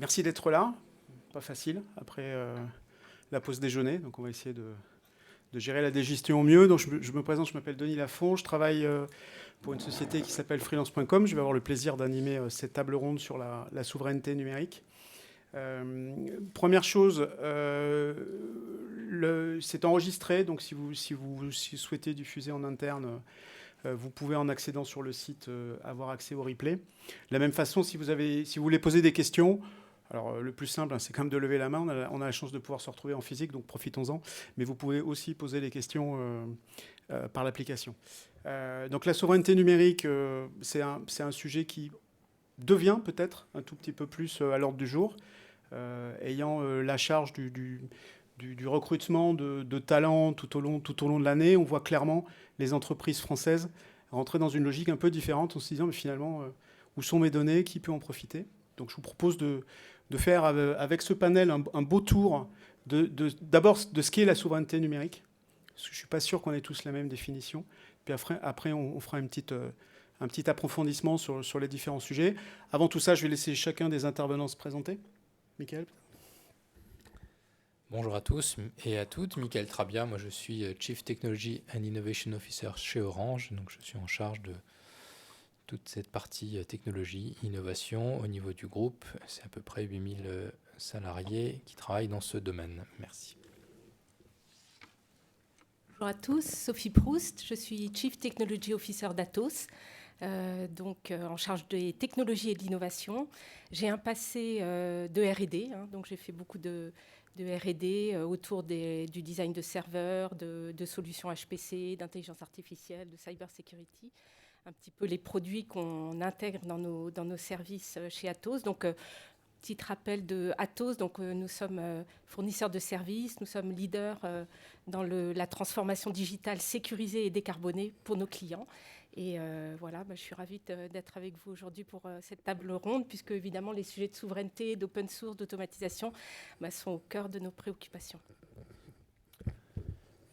Merci d'être là. Pas facile après la pause déjeuner. Donc on va essayer de gérer la digestion au mieux. Donc je me présente, je m'appelle Denis Lafont. Je travaille pour une société qui s'appelle freelance.com. Je vais avoir le plaisir d'animer cette table ronde sur la souveraineté numérique. Première chose, c'est enregistré. Donc si vous souhaitez diffuser en interne, vous pouvez, en accédant sur le site, avoir accès au replay. De la même façon, si vous voulez poser des questions, alors le plus simple, c'est quand même de lever la main. On a la chance de pouvoir se retrouver en physique, donc profitons-en. Mais vous pouvez aussi poser les questions par l'application. Donc la souveraineté numérique, c'est un sujet qui devient peut-être un tout petit peu plus à l'ordre du jour, ayant la charge du recrutement de talents tout au long de l'année. On voit clairement les entreprises françaises rentrer dans une logique un peu différente en se disant, mais finalement, où sont mes données, qui peut en profiter? Donc je vous propose de faire avec ce panel un beau tour d'abord de ce qu'est la souveraineté numérique, parce que je ne suis pas sûr qu'on ait tous la même définition. Puis après on fera un petit approfondissement sur les différents sujets. Avant tout ça, je vais laisser chacun des intervenants se présenter. Michael. Bonjour à tous et à toutes, Michael Trabia, moi je suis Chief Technology and Innovation Officer chez Orange, donc je suis en charge de toute cette partie technologie, innovation au niveau du groupe. C'est à peu près 8000 salariés qui travaillent dans ce domaine. Merci. Bonjour à tous, Sophie Proust, je suis Chief Technology Officer d'Atos, en charge des technologies et de l'innovation. J'ai un passé de R&D, donc j'ai fait beaucoup de R&D autour du design de serveurs, de solutions HPC, d'intelligence artificielle, de cyber security, un petit peu les produits qu'on intègre dans nos services chez Atos. Donc, petit rappel de Atos, donc nous sommes fournisseurs de services, nous sommes leaders dans la transformation digitale sécurisée et décarbonée pour nos clients. Et je suis ravie d'être avec vous aujourd'hui pour cette table ronde, puisque évidemment les sujets de souveraineté, d'open source, d'automatisation sont au cœur de nos préoccupations.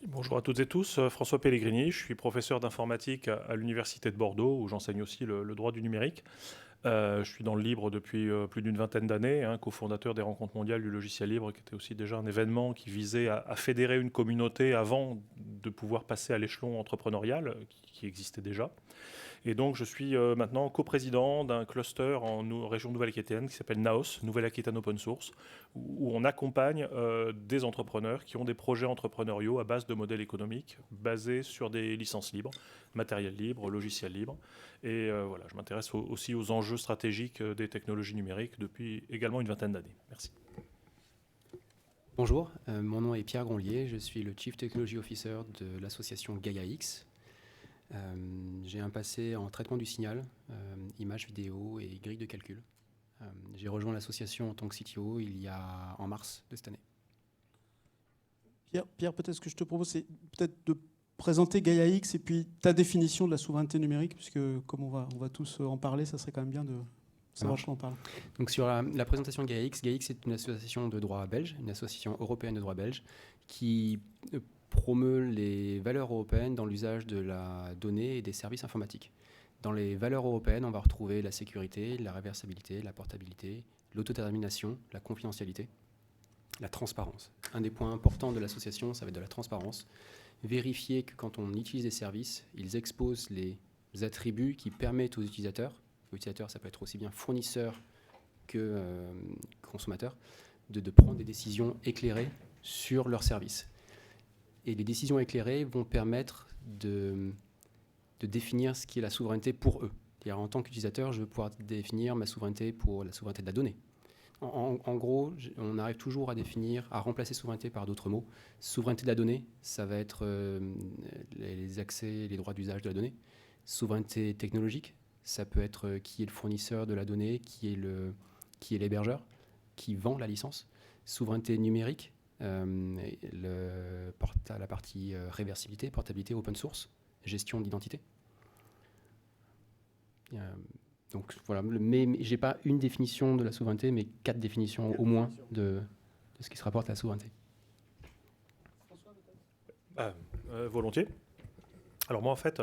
Bonjour à toutes et tous, François Pellegrini, je suis professeur d'informatique à l'Université de Bordeaux, où j'enseigne aussi le droit du numérique. Je suis dans le libre depuis plus d'une vingtaine d'années, cofondateur des Rencontres mondiales du logiciel libre, qui était aussi déjà un événement qui visait à fédérer une communauté avant de pouvoir passer à l'échelon entrepreneurial, qui existait déjà. Et donc, je suis maintenant coprésident d'un cluster en région Nouvelle-Aquitaine qui s'appelle NAOS, Nouvelle-Aquitaine Open Source, où on accompagne des entrepreneurs qui ont des projets entrepreneuriaux à base de modèles économiques basés sur des licences libres, matériel libre, logiciel libre. Et je m'intéresse aussi aux enjeux stratégiques des technologies numériques depuis également une vingtaine d'années. Merci. Bonjour, mon nom est Pierre Gronlier, je suis le Chief Technology Officer de l'association GaiaX. J'ai un passé en traitement du signal, images vidéo et grilles de calcul. J'ai rejoint l'association en tant que CTO en mars de cette année. Pierre, peut-être ce que je te propose, c'est peut-être de présenter GaiaX et puis ta définition de la souveraineté numérique, puisque comme on va tous en parler, ça serait quand même bien de savoir ce qu'on parle. Donc sur la présentation de GaiaX, GaiaX est une association de droit belge, une association européenne de droit belge, qui promeut les valeurs européennes dans l'usage de la donnée et des services informatiques. Dans les valeurs européennes, on va retrouver la sécurité, la réversibilité, la portabilité, l'autodétermination, la confidentialité, la transparence. Un des points importants de l'association, ça va être de la transparence. Vérifier que quand on utilise des services, ils exposent les attributs qui permettent aux utilisateurs, ça peut être aussi bien fournisseur que consommateur, de prendre des décisions éclairées sur leurs services. Et les décisions éclairées vont permettre de définir ce qui est la souveraineté pour eux. C'est-à-dire, en tant qu'utilisateur, je vais pouvoir définir ma souveraineté pour la souveraineté de la donnée. En gros, on arrive toujours à remplacer souveraineté par d'autres mots. Souveraineté de la donnée, ça va être les accès, les droits d'usage de la donnée. Souveraineté technologique, ça peut être qui est le fournisseur de la donnée, qui est l'hébergeur, qui vend la licence. Souveraineté numérique, la partie réversibilité, portabilité, open source, gestion d'identité. Donc voilà, mais je n'ai pas une définition de la souveraineté, mais 4 définitions au moins de ce qui se rapporte à la souveraineté. Volontiers. Alors moi, en fait,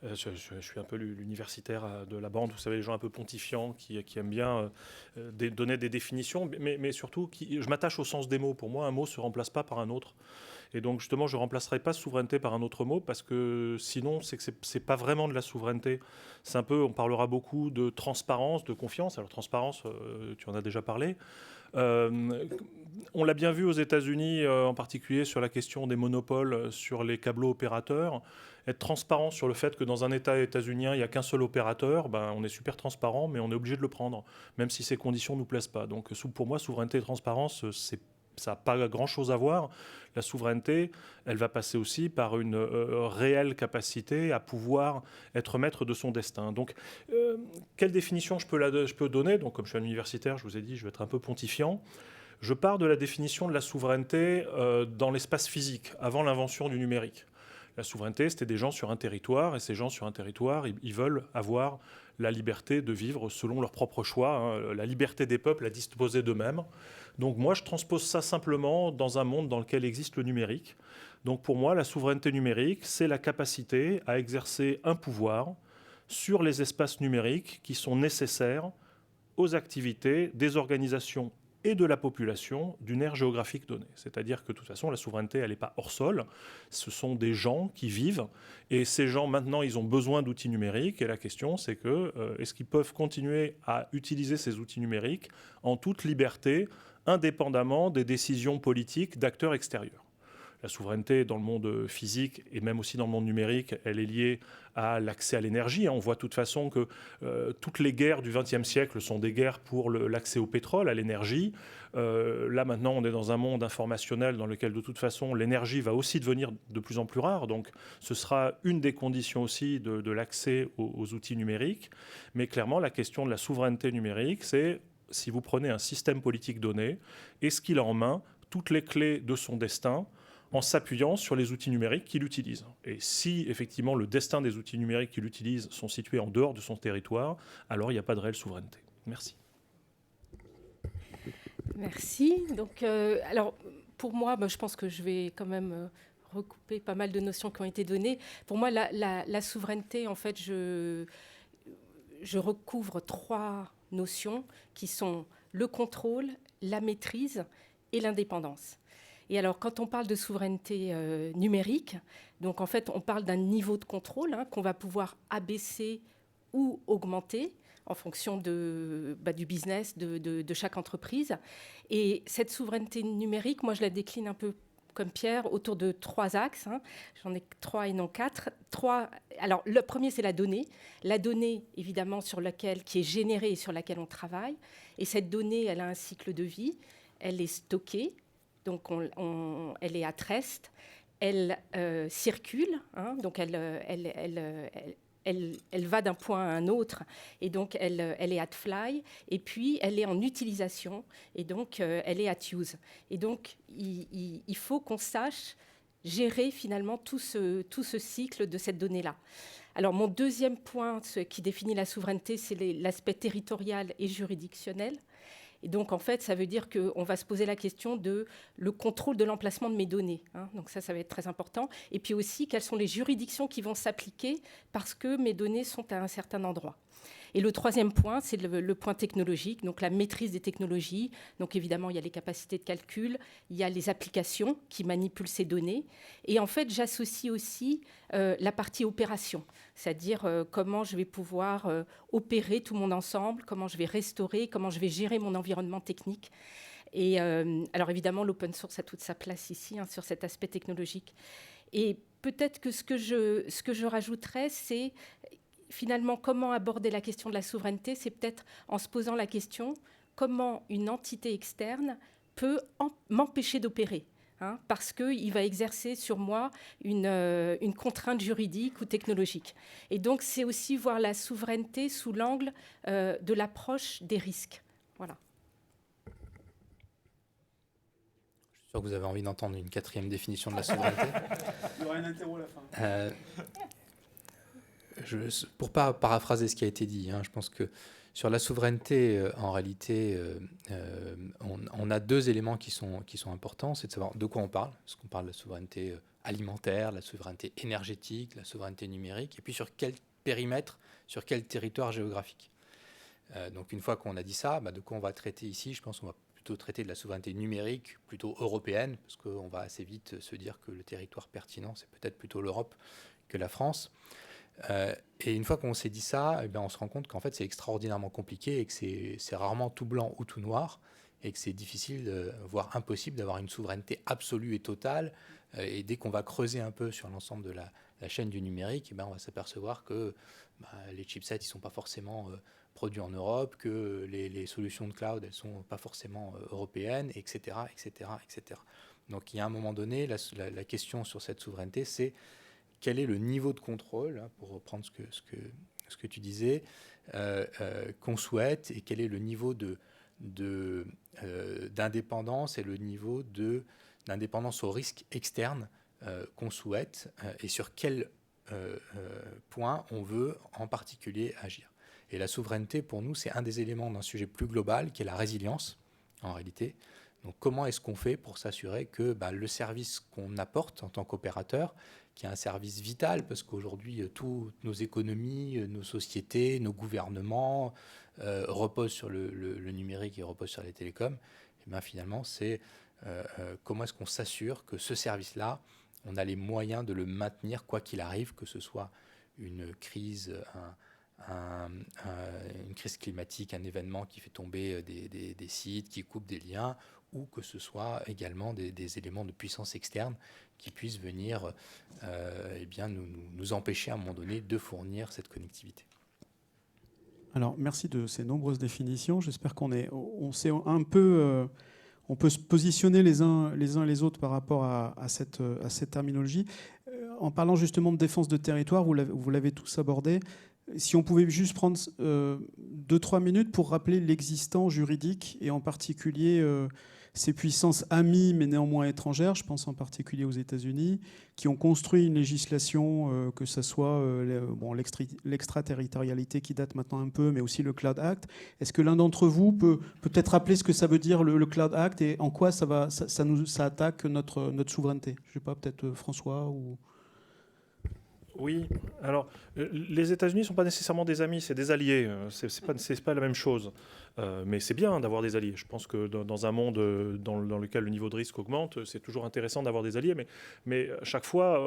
Je suis un peu l'universitaire de la bande, vous savez, les gens un peu pontifiants qui aiment bien donner des définitions, mais surtout, je m'attache au sens des mots. Pour moi, un mot ne se remplace pas par un autre. Et donc, justement, je ne remplacerai pas souveraineté par un autre mot, parce que sinon, c'est que c'est pas vraiment de la souveraineté. C'est un peu, on parlera beaucoup de transparence, de confiance. Alors, transparence, tu en as déjà parlé. On l'a bien vu aux États-Unis, en particulier sur la question des monopoles sur les câbleaux opérateurs. Être transparent sur le fait que dans un État états-unien, il n'y a qu'un seul opérateur, on est super transparent, mais on est obligé de le prendre, même si ces conditions ne nous plaisent pas. Donc pour moi, souveraineté et transparence, ça n'a pas grand-chose à voir. La souveraineté, elle va passer aussi par une réelle capacité à pouvoir être maître de son destin. Donc, quelle définition je peux donner? Donc, comme je suis un universitaire, je vous ai dit, je vais être un peu pontifiant. Je pars de la définition de la souveraineté dans l'espace physique, avant l'invention du numérique. La souveraineté, c'était des gens sur un territoire, et ces gens sur un territoire, ils veulent avoir la liberté de vivre selon leurs propres choix, la liberté des peuples à disposer d'eux-mêmes. Donc moi, je transpose ça simplement dans un monde dans lequel existe le numérique. Donc pour moi, la souveraineté numérique, c'est la capacité à exercer un pouvoir sur les espaces numériques qui sont nécessaires aux activités des organisations et de la population d'une aire géographique donnée. C'est-à-dire que de toute façon, la souveraineté, elle n'est pas hors sol. Ce sont des gens qui vivent. Et ces gens, maintenant, ils ont besoin d'outils numériques. Et la question, c'est que est-ce qu'ils peuvent continuer à utiliser ces outils numériques en toute liberté, indépendamment des décisions politiques d'acteurs extérieurs? La souveraineté dans le monde physique et même aussi dans le monde numérique, elle est liée à l'accès à l'énergie. On voit de toute façon que toutes les guerres du XXe siècle sont des guerres pour l'accès au pétrole, à l'énergie. Là maintenant, on est dans un monde informationnel dans lequel de toute façon l'énergie va aussi devenir de plus en plus rare. Donc ce sera une des conditions aussi de l'accès aux outils numériques. Mais clairement, la question de la souveraineté numérique, c'est si vous prenez un système politique donné, est-ce qu'il a en main toutes les clés de son destin en s'appuyant sur les outils numériques qu'il utilise. Et si, effectivement, le destin des outils numériques qu'il utilise sont situés en dehors de son territoire, alors il n'y a pas de réelle souveraineté. Merci. Merci. Donc, alors, pour moi, je pense que je vais quand même recouper pas mal de notions qui ont été données. Pour moi, la souveraineté, en fait, je recouvre 3 notions qui sont le contrôle, la maîtrise et l'indépendance. Et alors, quand on parle de souveraineté numérique, donc en fait, on parle d'un niveau de contrôle qu'on va pouvoir abaisser ou augmenter en fonction du business de chaque entreprise. Et cette souveraineté numérique, moi, je la décline un peu comme Pierre, autour de 3 axes. J'en ai 3 et non 4. Alors, le premier, c'est la donnée. La donnée, évidemment, qui est générée et sur laquelle on travaille. Et cette donnée, elle a un cycle de vie. Elle est stockée. Donc, elle est à rest, elle circule, donc elle va d'un point à un autre, et donc elle est at fly, et puis elle est en utilisation, et donc elle est at use. Et donc, il faut qu'on sache gérer finalement tout ce cycle de cette donnée-là. Alors, mon deuxième point, ce qui définit la souveraineté, c'est l'aspect territorial et juridictionnel. Et donc, en fait, ça veut dire qu'on va se poser la question de le contrôle de l'emplacement de mes données. Donc ça va être très important. Et puis aussi, quelles sont les juridictions qui vont s'appliquer parce que mes données sont à un certain endroit. Et le troisième point, c'est le point technologique, donc la maîtrise des technologies. Donc évidemment, il y a les capacités de calcul, il y a les applications qui manipulent ces données. Et en fait, j'associe aussi la partie opération, c'est-à-dire comment je vais pouvoir opérer tout mon ensemble, comment je vais restaurer, comment je vais gérer mon environnement technique. Et alors évidemment, l'open source a toute sa place ici sur cet aspect technologique. Et peut-être que ce que je rajouterais, c'est finalement, comment aborder la question de la souveraineté, c'est peut-être en se posant la question comment une entité externe peut m'empêcher d'opérer, parce qu'il va exercer sur moi une contrainte juridique ou technologique. Et donc, c'est aussi voir la souveraineté sous l'angle de l'approche des risques. Voilà. Je suis sûr que vous avez envie d'entendre une 4e définition de la souveraineté. Il y aura un interro à la fin. Pour ne pas paraphraser ce qui a été dit, je pense qu'il Sur la souveraineté, en réalité, on a deux éléments qui sont importants. C'est de savoir de quoi on parle. Est-ce qu'on parle de la souveraineté alimentaire, la souveraineté énergétique, la souveraineté numérique, et puis sur quel périmètre, sur quel territoire géographique. Donc une fois qu'on a dit ça, de quoi on va traiter ici? Je pense qu'on va plutôt traiter de la souveraineté numérique, plutôt européenne, parce qu'on va assez vite se dire que le territoire pertinent, c'est peut-être plutôt l'Europe que la France. Et une fois qu'on s'est dit ça, on se rend compte qu'en fait c'est extraordinairement compliqué et que c'est rarement tout blanc ou tout noir et que c'est difficile, voire impossible d'avoir une souveraineté absolue et totale. Et dès qu'on va creuser un peu sur l'ensemble de la chaîne du numérique, on va s'apercevoir que les chipsets ils sont pas forcément produits en Europe, que les solutions de cloud elles sont pas forcément européennes, etc., etc., etc. Donc il y a un moment donné, la question sur cette souveraineté, c'est quel est le niveau de contrôle, pour reprendre ce que tu disais, qu'on souhaite, et quel est le niveau d'indépendance et le niveau d'indépendance au risque externe qu'on souhaite, et sur quel point on veut en particulier agir. Et la souveraineté, pour nous, c'est un des éléments d'un sujet plus global, qui est la résilience, en réalité. Donc comment est-ce qu'on fait pour s'assurer que le service qu'on apporte en tant qu'opérateur, qui est un service vital, parce qu'aujourd'hui, toutes nos économies, nos sociétés, nos gouvernements reposent sur le numérique et reposent sur les télécoms, et finalement, c'est comment est-ce qu'on s'assure que ce service-là, on a les moyens de le maintenir, quoi qu'il arrive, que ce soit une crise, une crise climatique, un événement qui fait tomber des sites, qui coupe des liens, ou que ce soit également des éléments de puissance externe qui puissent venir nous empêcher à un moment donné de fournir cette connectivité. Alors, merci de ces nombreuses définitions. J'espère on sait un peu, on peut se positionner les uns et les autres par rapport à cette terminologie. En parlant justement de défense de territoire, vous l'avez tous abordé. Si on pouvait juste prendre 2-3 minutes pour rappeler l'existant juridique et en particulier ces puissances amies mais néanmoins étrangères, je pense en particulier aux États-Unis, qui ont construit une législation, que ce soit l'extraterritorialité qui date maintenant un peu, mais aussi le Cloud Act. Est-ce que l'un d'entre vous peut peut-être rappeler ce que ça veut dire le Cloud Act et en quoi ça attaque notre souveraineté? Je ne sais pas, peut-être François ou... Oui, alors les États-Unis ne sont pas nécessairement des amis, c'est des alliés. C'est pas la même chose. Mais c'est bien d'avoir des alliés. Je pense que dans un monde dans lequel le niveau de risque augmente, c'est toujours intéressant d'avoir des alliés. Mais à chaque fois,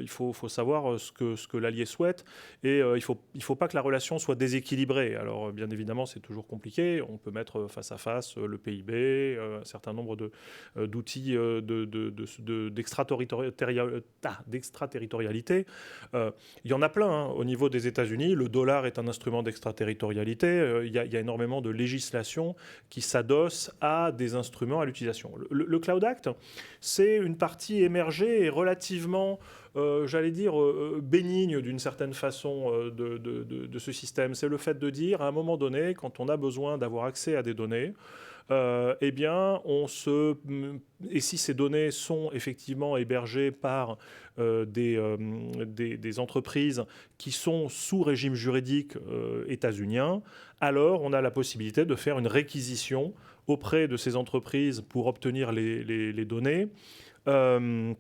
il faut savoir ce que l'allié souhaite. Et il faut pas que la relation soit déséquilibrée. Alors, bien évidemment, c'est toujours compliqué. On peut mettre face à face le PIB, un certain nombre d'outils d'extraterritorialité. Il y en a plein. Au niveau des États-Unis, le dollar est un instrument d'extraterritorialité. Il y a énormément de législation qui s'adosse à des instruments à l'utilisation. Le Cloud Act, c'est une partie émergée et relativement, bénigne d'une certaine façon de ce système. C'est le fait de dire, à un moment donné, quand on a besoin d'avoir accès à des données, et si ces données sont effectivement hébergées par des entreprises qui sont sous régime juridique états-unien, alors on a la possibilité de faire une réquisition auprès de ces entreprises pour obtenir les données. Y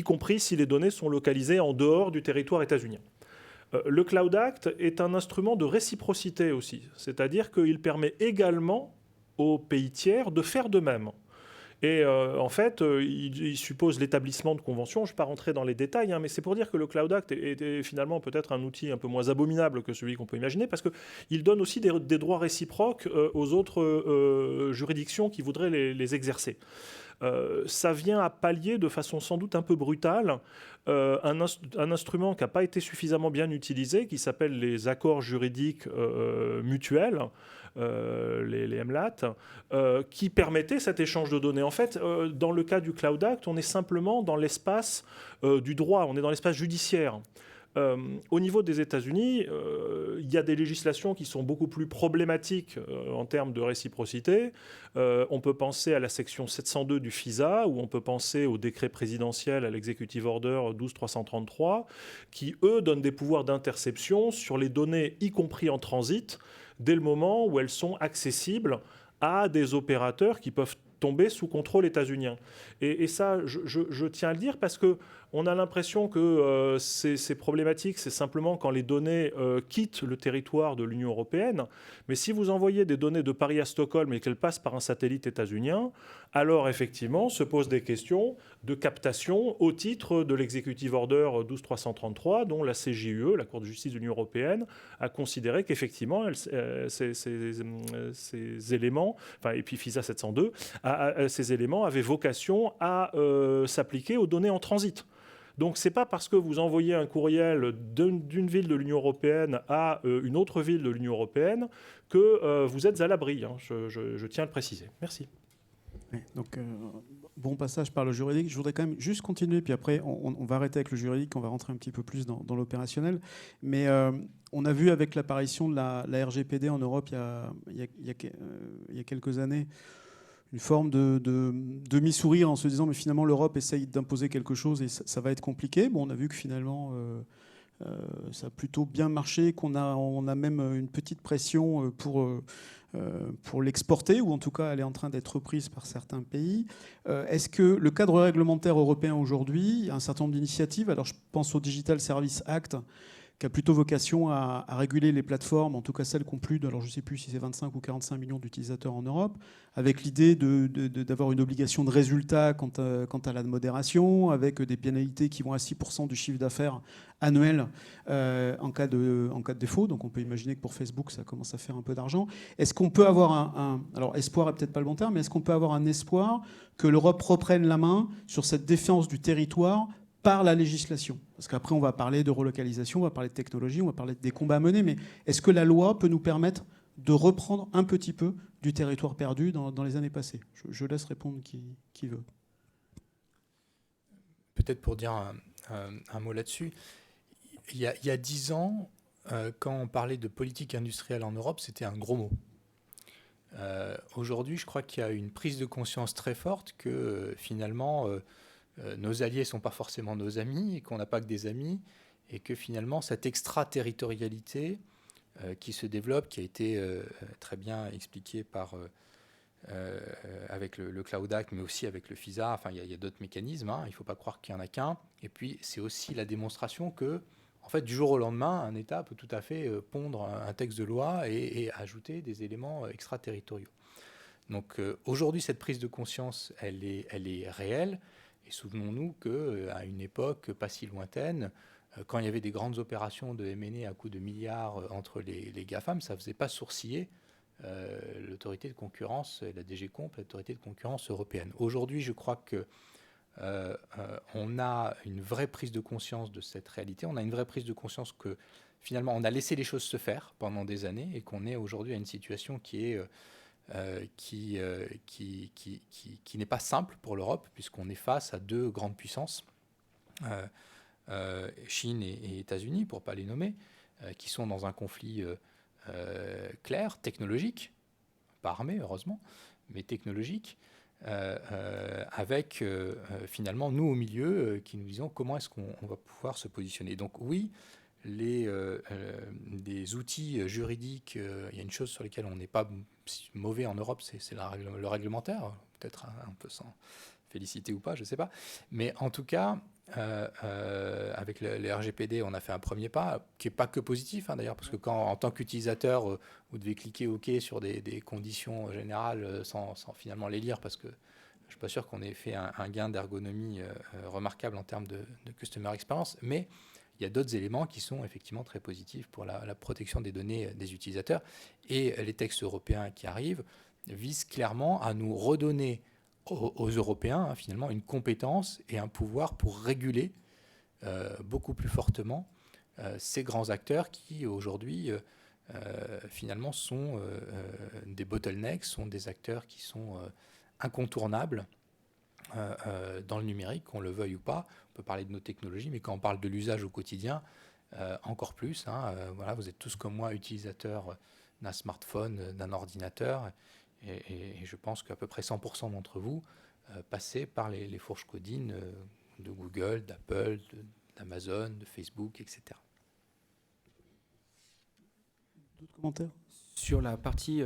compris si les données sont localisées en dehors du territoire états-unien. Le Cloud Act est un instrument de réciprocité aussi, c'est-à-dire qu'il permet également aux pays tiers de faire de même. Et en fait, il suppose l'établissement de conventions. Je ne vais pas rentrer dans les détails, mais c'est pour dire que le Cloud Act est finalement peut-être un outil un peu moins abominable que celui qu'on peut imaginer, parce qu'il donne aussi des droits réciproques aux autres juridictions qui voudraient les exercer. Ça vient à pallier de façon sans doute un peu brutale un instrument qui n'a pas été suffisamment bien utilisé, qui s'appelle les accords juridiques mutuels, les MLAT, qui permettaient cet échange de données. En fait, dans le cas du Cloud Act, on est simplement dans l'espace du droit, on est dans l'espace judiciaire. Au niveau des États-Unis, il y a des législations qui sont beaucoup plus problématiques en termes de réciprocité. On peut penser à la section 702 du FISA, ou on peut penser au décret présidentiel, à l'Executive Order 12333, qui, eux, donnent des pouvoirs d'interception sur les données, y compris en transit, dès le moment où elles sont accessibles à des opérateurs qui peuvent tomber sous contrôle états-unien. Et ça, je tiens à le dire parce qu'on a l'impression que c'est problématique, c'est simplement quand les données quittent le territoire de l'Union européenne. Mais si vous envoyez des données de Paris à Stockholm et qu'elles passent par un satellite états-unien, alors effectivement se posent des questions de captation au titre de l'Executive Order 12333, dont la CJUE, la Cour de justice de l'Union européenne, a considéré qu'effectivement ces éléments, enfin, et puis FISA 702, ces éléments avaient vocation à s'appliquer aux données en transit. Donc ce n'est pas parce que vous envoyez un courriel d'une ville de l'Union européenne à une autre ville de l'Union européenne que vous êtes à l'abri. Hein. Je tiens à le préciser. Merci. Ouais, donc, bon passage par le juridique. Je voudrais quand même juste continuer, puis après, on va arrêter avec le juridique, on va rentrer un petit peu plus dans l'opérationnel. Mais on a vu avec l'apparition de la RGPD en Europe il y a quelques années, une forme de demi-sourire en se disant mais finalement l'Europe essaye d'imposer quelque chose et ça va être compliqué. Bon, on a vu que finalement ça a plutôt bien marché, qu'on a même une petite pression pour l'exporter, ou en tout cas elle est en train d'être reprise par certains pays. Est-ce que le cadre réglementaire européen aujourd'hui, il y a un certain nombre d'initiatives, alors je pense au Digital Service Act, qui a plutôt vocation à réguler les plateformes, en tout cas celles qui ont plus de, alors je ne sais plus si c'est 25 ou 45 millions d'utilisateurs en Europe, avec l'idée d'avoir une obligation de résultat quant à la modération, avec des pénalités qui vont à 6% du chiffre d'affaires annuel en cas de défaut. Donc on peut imaginer que pour Facebook, ça commence à faire un peu d'argent. Est-ce qu'on peut avoir alors espoir n'est peut-être pas le bon terme, mais est-ce qu'on peut avoir un espoir que l'Europe reprenne la main sur cette défense du territoire par la législation? Parce qu'après, on va parler de relocalisation, on va parler de technologie, on va parler des combats à mener, mais est-ce que la loi peut nous permettre de reprendre un petit peu du territoire perdu dans les années passées? Je laisse répondre qui veut. Peut-être pour dire un mot là-dessus. Il y a 10 ans, quand on parlait de politique industrielle en Europe, c'était un gros mot. Aujourd'hui, je crois qu'il y a une prise de conscience très forte que finalement... nos alliés ne sont pas forcément nos amis et qu'on n'a pas que des amis et que finalement cette extraterritorialité qui se développe, qui a été très bien expliquée avec le Cloud Act, mais aussi avec le FISA, enfin il y a d'autres mécanismes, hein, il ne faut pas croire qu'il n'y en a qu'un. Et puis c'est aussi la démonstration que, en fait, du jour au lendemain, un État peut tout à fait pondre un texte de loi et ajouter des éléments extraterritoriaux. Donc aujourd'hui, cette prise de conscience, elle est réelle. Et souvenons-nous qu'à une époque pas si lointaine, quand il y avait des grandes opérations de M&A à coût de milliards entre les GAFAM, ça ne faisait pas sourciller l'autorité de concurrence, la DG Comp, l'autorité de concurrence européenne. Aujourd'hui, je crois qu'on a une vraie prise de conscience de cette réalité. On a une vraie prise de conscience que finalement, on a laissé les choses se faire pendant des années et qu'on est aujourd'hui à une situation qui est... qui n'est pas simple pour l'Europe, puisqu'on est face à deux grandes puissances, Chine et États-Unis, pour ne pas les nommer, qui sont dans un conflit clair, technologique, pas armé heureusement, mais technologique, avec finalement nous au milieu qui nous disons comment est-ce qu'on va pouvoir se positionner. Donc oui, des outils juridiques, il y a une chose sur laquelle on n'est pas mauvais en Europe, c'est le réglementaire, peut-être un peu sans féliciter ou pas, je ne sais pas. Mais en tout cas, avec le RGPD, on a fait un premier pas, qui n'est pas que positif, hein, d'ailleurs, parce que quand, en tant qu'utilisateur, vous devez cliquer OK sur des conditions générales sans finalement les lire, parce que je ne suis pas sûr qu'on ait fait un gain d'ergonomie remarquable en termes de customer experience, mais il y a d'autres éléments qui sont effectivement très positifs pour la protection des données des utilisateurs. Et les textes européens qui arrivent visent clairement à nous redonner aux Européens, hein, finalement, une compétence et un pouvoir pour réguler beaucoup plus fortement ces grands acteurs qui, aujourd'hui, finalement, sont des bottlenecks, sont des acteurs qui sont incontournables dans le numérique, qu'on le veuille ou pas. On peut parler de nos technologies, mais quand on parle de l'usage au quotidien, encore plus. Voilà, vous êtes tous comme moi utilisateurs d'un smartphone, d'un ordinateur, et je pense qu'à peu près 100% d'entre vous passez par les fourches codines de Google, d'Apple, d'Amazon, de Facebook, etc. D'autres commentaires ? Sur la partie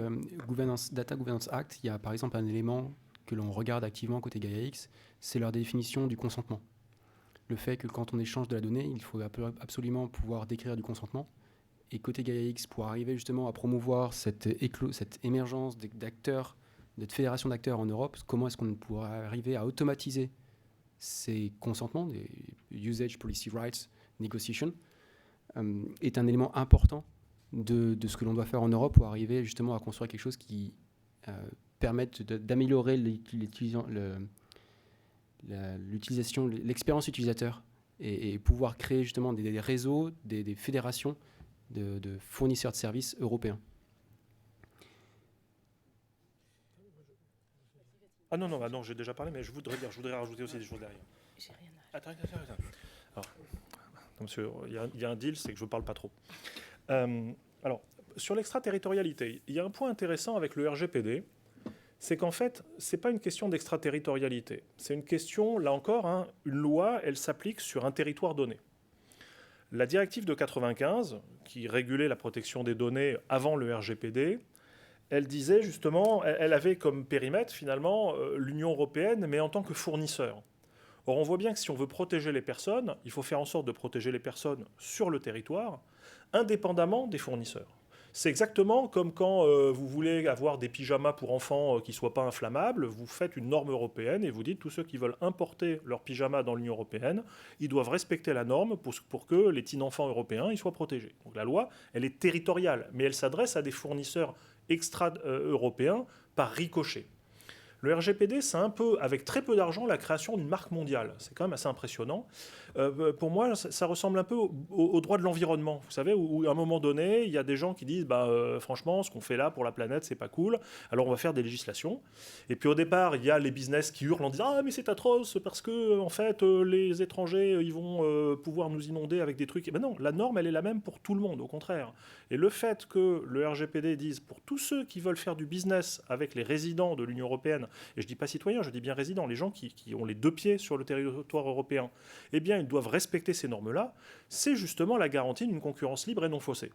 Data Governance Act, il y a par exemple un élément que l'on regarde activement côté GaiaX, c'est leur définition du consentement. Le fait que quand on échange de la donnée, il faut absolument pouvoir décrire du consentement. Et côté GaiaX, pour arriver justement à promouvoir cette émergence d'acteurs, de fédérations d'acteurs en Europe, comment est-ce qu'on pourra arriver à automatiser ces consentements, des Usage Policy Rights Negotiation, est un élément important de ce que l'on doit faire en Europe pour arriver justement à construire quelque chose qui permette d'améliorer l'utilisation, l'expérience utilisateur et pouvoir créer justement des réseaux, des fédérations de fournisseurs de services européens. Ah non, j'ai déjà parlé, mais je voudrais rajouter aussi des choses derrière. J'ai rien à... Attends. Alors, monsieur, il y a un deal, c'est que je ne parle pas trop. Alors, sur l'extraterritorialité, il y a un point intéressant avec le RGPD, c'est qu'en fait, ce n'est pas une question d'extraterritorialité. C'est une question, là encore, une loi, elle s'applique sur un territoire donné. La directive de 95, qui régulait la protection des données avant le RGPD, elle disait justement, elle avait comme périmètre finalement l'Union européenne, mais en tant que fournisseur. Or, on voit bien que si on veut protéger les personnes, il faut faire en sorte de protéger les personnes sur le territoire, indépendamment des fournisseurs. C'est exactement comme quand vous voulez avoir des pyjamas pour enfants qui ne soient pas inflammables, vous faites une norme européenne et vous dites tous ceux qui veulent importer leurs pyjamas dans l'Union européenne, ils doivent respecter la norme pour que les petits enfants européens ils soient protégés. Donc la loi, elle est territoriale, mais elle s'adresse à des fournisseurs extra-européens par ricochet. Le RGPD, c'est un peu, avec très peu d'argent, la création d'une marque mondiale. C'est quand même assez impressionnant. Pour moi, ça ressemble un peu au droit de l'environnement. Vous savez, où à un moment donné, il y a des gens qui disent franchement, ce qu'on fait là pour la planète, c'est pas cool. Alors on va faire des législations. Et puis au départ, il y a les business qui hurlent en disant mais c'est atroce parce que en fait les étrangers ils vont pouvoir nous inonder avec des trucs. Et ben non, la norme elle est la même pour tout le monde, au contraire. Et le fait que le RGPD dise pour tous ceux qui veulent faire du business avec les résidents de l'Union européenne, et je dis pas citoyens, je dis bien résidents, les gens qui ont les deux pieds sur le territoire européen, eh bien ils doivent respecter ces normes-là, c'est justement la garantie d'une concurrence libre et non faussée.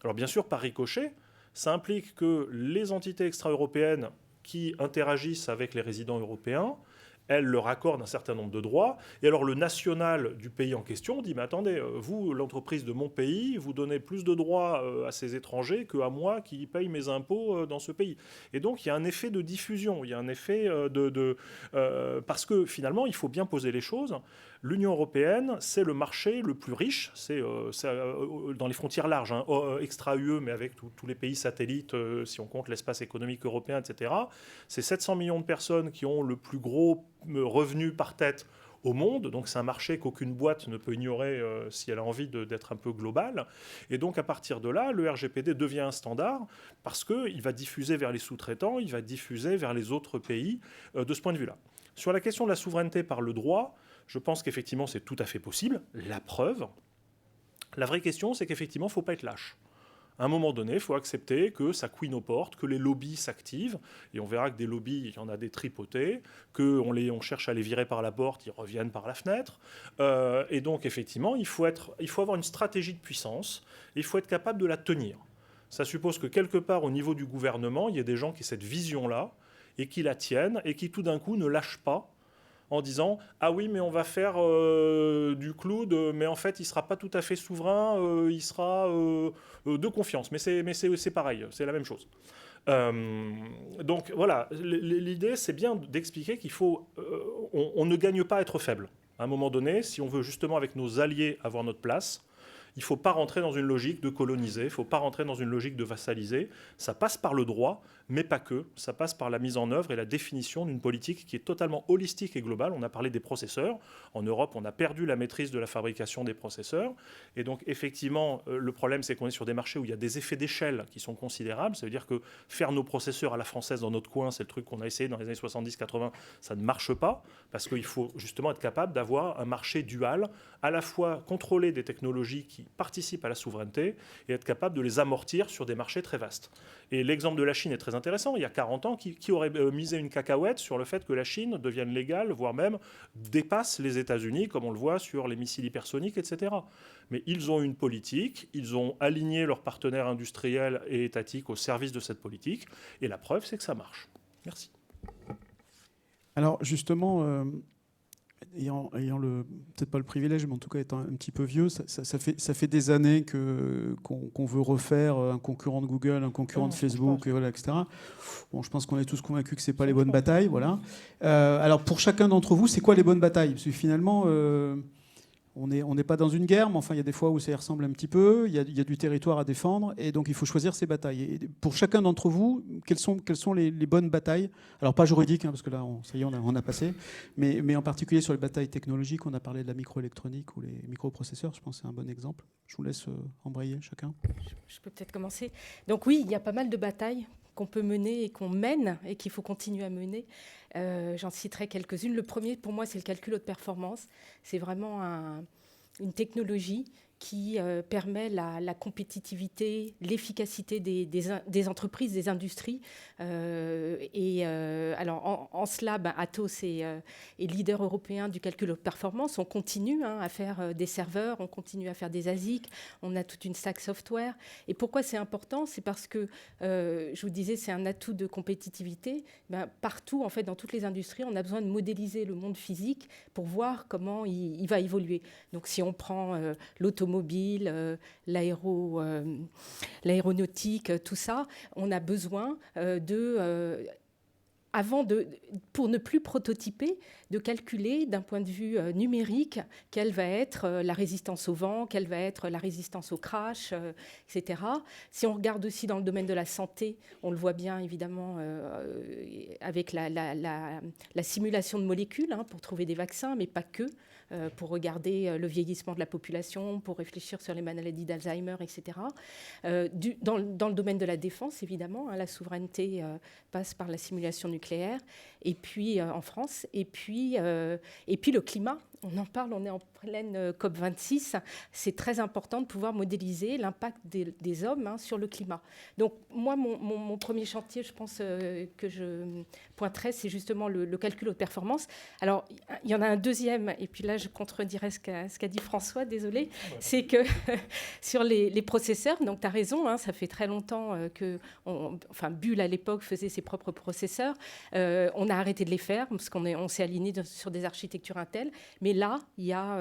Alors bien sûr, par ricochet, ça implique que les entités extra-européennes qui interagissent avec les résidents européens, elles leur accordent un certain nombre de droits. Et alors le national du pays en question dit, mais attendez, vous, l'entreprise de mon pays, vous donnez plus de droits à ces étrangers qu'à moi qui paye mes impôts dans ce pays. Et donc il y a un effet de diffusion, il y a un effet parce que finalement, il faut bien poser les choses. L'Union européenne, c'est le marché le plus riche, c'est dans les frontières larges, extra-UE, mais avec tous les pays satellites, si on compte l'espace économique européen, etc. C'est 700 millions de personnes qui ont le plus gros revenu par tête au monde. Donc c'est un marché qu'aucune boîte ne peut ignorer si elle a envie d'être un peu globale. Et donc à partir de là, le RGPD devient un standard parce qu'il va diffuser vers les sous-traitants, il va diffuser vers les autres pays de ce point de vue-là. Sur la question de la souveraineté par le droit, je pense qu'effectivement, c'est tout à fait possible. La preuve, la vraie question, c'est qu'effectivement, il ne faut pas être lâche. À un moment donné, il faut accepter que ça couine aux portes, que les lobbies s'activent, et on verra que des lobbies, il y en a des tripotés, qu'on cherche à les virer par la porte, ils reviennent par la fenêtre. Et donc, effectivement, il faut avoir une stratégie de puissance, et il faut être capable de la tenir. Ça suppose que quelque part, au niveau du gouvernement, il y a des gens qui ont cette vision-là, et qui la tiennent, et qui tout d'un coup ne lâchent pas, en disant « Ah oui, mais on va faire du cloud, mais en fait, il ne sera pas tout à fait souverain, il sera de confiance. » Mais c'est pareil, c'est la même chose. Donc voilà, l'idée, c'est bien d'expliquer qu'il faut... on ne gagne pas à être faible. À un moment donné, si on veut justement, avec nos alliés, avoir notre place, il ne faut pas rentrer dans une logique de coloniser, il ne faut pas rentrer dans une logique de vassaliser. Ça passe par le droit, mais pas que. Ça passe par la mise en œuvre et la définition d'une politique qui est totalement holistique et globale. On a parlé des processeurs. En Europe, on a perdu la maîtrise de la fabrication des processeurs. Et donc, effectivement, le problème, c'est qu'on est sur des marchés où il y a des effets d'échelle qui sont considérables. Ça veut dire que faire nos processeurs à la française dans notre coin, c'est le truc qu'on a essayé dans les années 70-80, ça ne marche pas, parce qu'il faut justement être capable d'avoir un marché dual, à la fois contrôler des technologies qui qui participent à la souveraineté et être capable de les amortir sur des marchés très vastes. Et l'exemple de la Chine est très intéressant. Il y a 40 ans, qui aurait misé une cacahuète sur le fait que la Chine devienne légale, voire même dépasse les États-Unis, comme on le voit sur les missiles hypersoniques, etc. Mais ils ont une politique, ils ont aligné leurs partenaires industriels et étatiques au service de cette politique, et la preuve, c'est que ça marche. Merci. Alors justement, ayant peut-être pas le privilège, mais en tout cas étant un petit peu vieux, ça fait des années qu'on veut refaire un concurrent de Google, un concurrent de Facebook, et voilà, etc. Bon, je pense qu'on est tous convaincus que c'est pas les bonnes batailles, voilà. Alors pour chacun d'entre vous, c'est quoi les bonnes batailles? Parce que finalement, on n'est pas dans une guerre, mais enfin il y a des fois où ça y ressemble un petit peu. Il y a du territoire à défendre, et donc il faut choisir ses batailles. Et pour chacun d'entre vous, quelles sont les bonnes batailles? Alors pas juridiques, parce que là, ça y est, on a passé, mais en particulier sur les batailles technologiques. On a parlé de la microélectronique ou les microprocesseurs. Je pense que c'est un bon exemple. Je vous laisse embrayer chacun. Je peux peut-être commencer. Donc oui, il y a pas mal de batailles qu'on peut mener et qu'on mène et qu'il faut continuer à mener. J'en citerai quelques-unes. Le premier, pour moi, c'est le calcul haute performance. C'est vraiment une technologie qui permet la compétitivité, l'efficacité des entreprises, des industries. Alors, en cela, Atos est leader européen du calcul haute performance. On continue à faire des serveurs, on continue à faire des ASIC, on a toute une stack software. Et pourquoi c'est important? C'est parce que, je vous disais, c'est un atout de compétitivité. Partout, en fait, dans toutes les industries, on a besoin de modéliser le monde physique pour voir comment il va évoluer. Donc, si on prend l'automobile, l'aéronautique, tout ça, on a besoin pour ne plus prototyper, de calculer d'un point de vue numérique quelle va être la résistance au vent, quelle va être la résistance au crash, etc. Si on regarde aussi dans le domaine de la santé, on le voit bien évidemment avec la simulation de molécules pour trouver des vaccins, mais pas que. Pour regarder le vieillissement de la population, pour réfléchir sur les maladies d'Alzheimer, etc. Dans le domaine de la défense, évidemment, la souveraineté passe par la simulation nucléaire, et puis en France, et puis le climat. On en parle, on est en pleine COP26. C'est très important de pouvoir modéliser l'impact des hommes sur le climat. Donc moi, mon premier chantier, je pense que je pointerai, c'est justement le calcul haute performance. Alors, il y en a un deuxième, et puis là, je contredirai ce qu'a dit François, désolé, c'est que sur les processeurs, donc tu as raison, ça fait très longtemps Bull à l'époque faisait ses propres processeurs. On a arrêté de les faire parce qu'on s'est aligné sur des architectures Intel. Mais là, il y a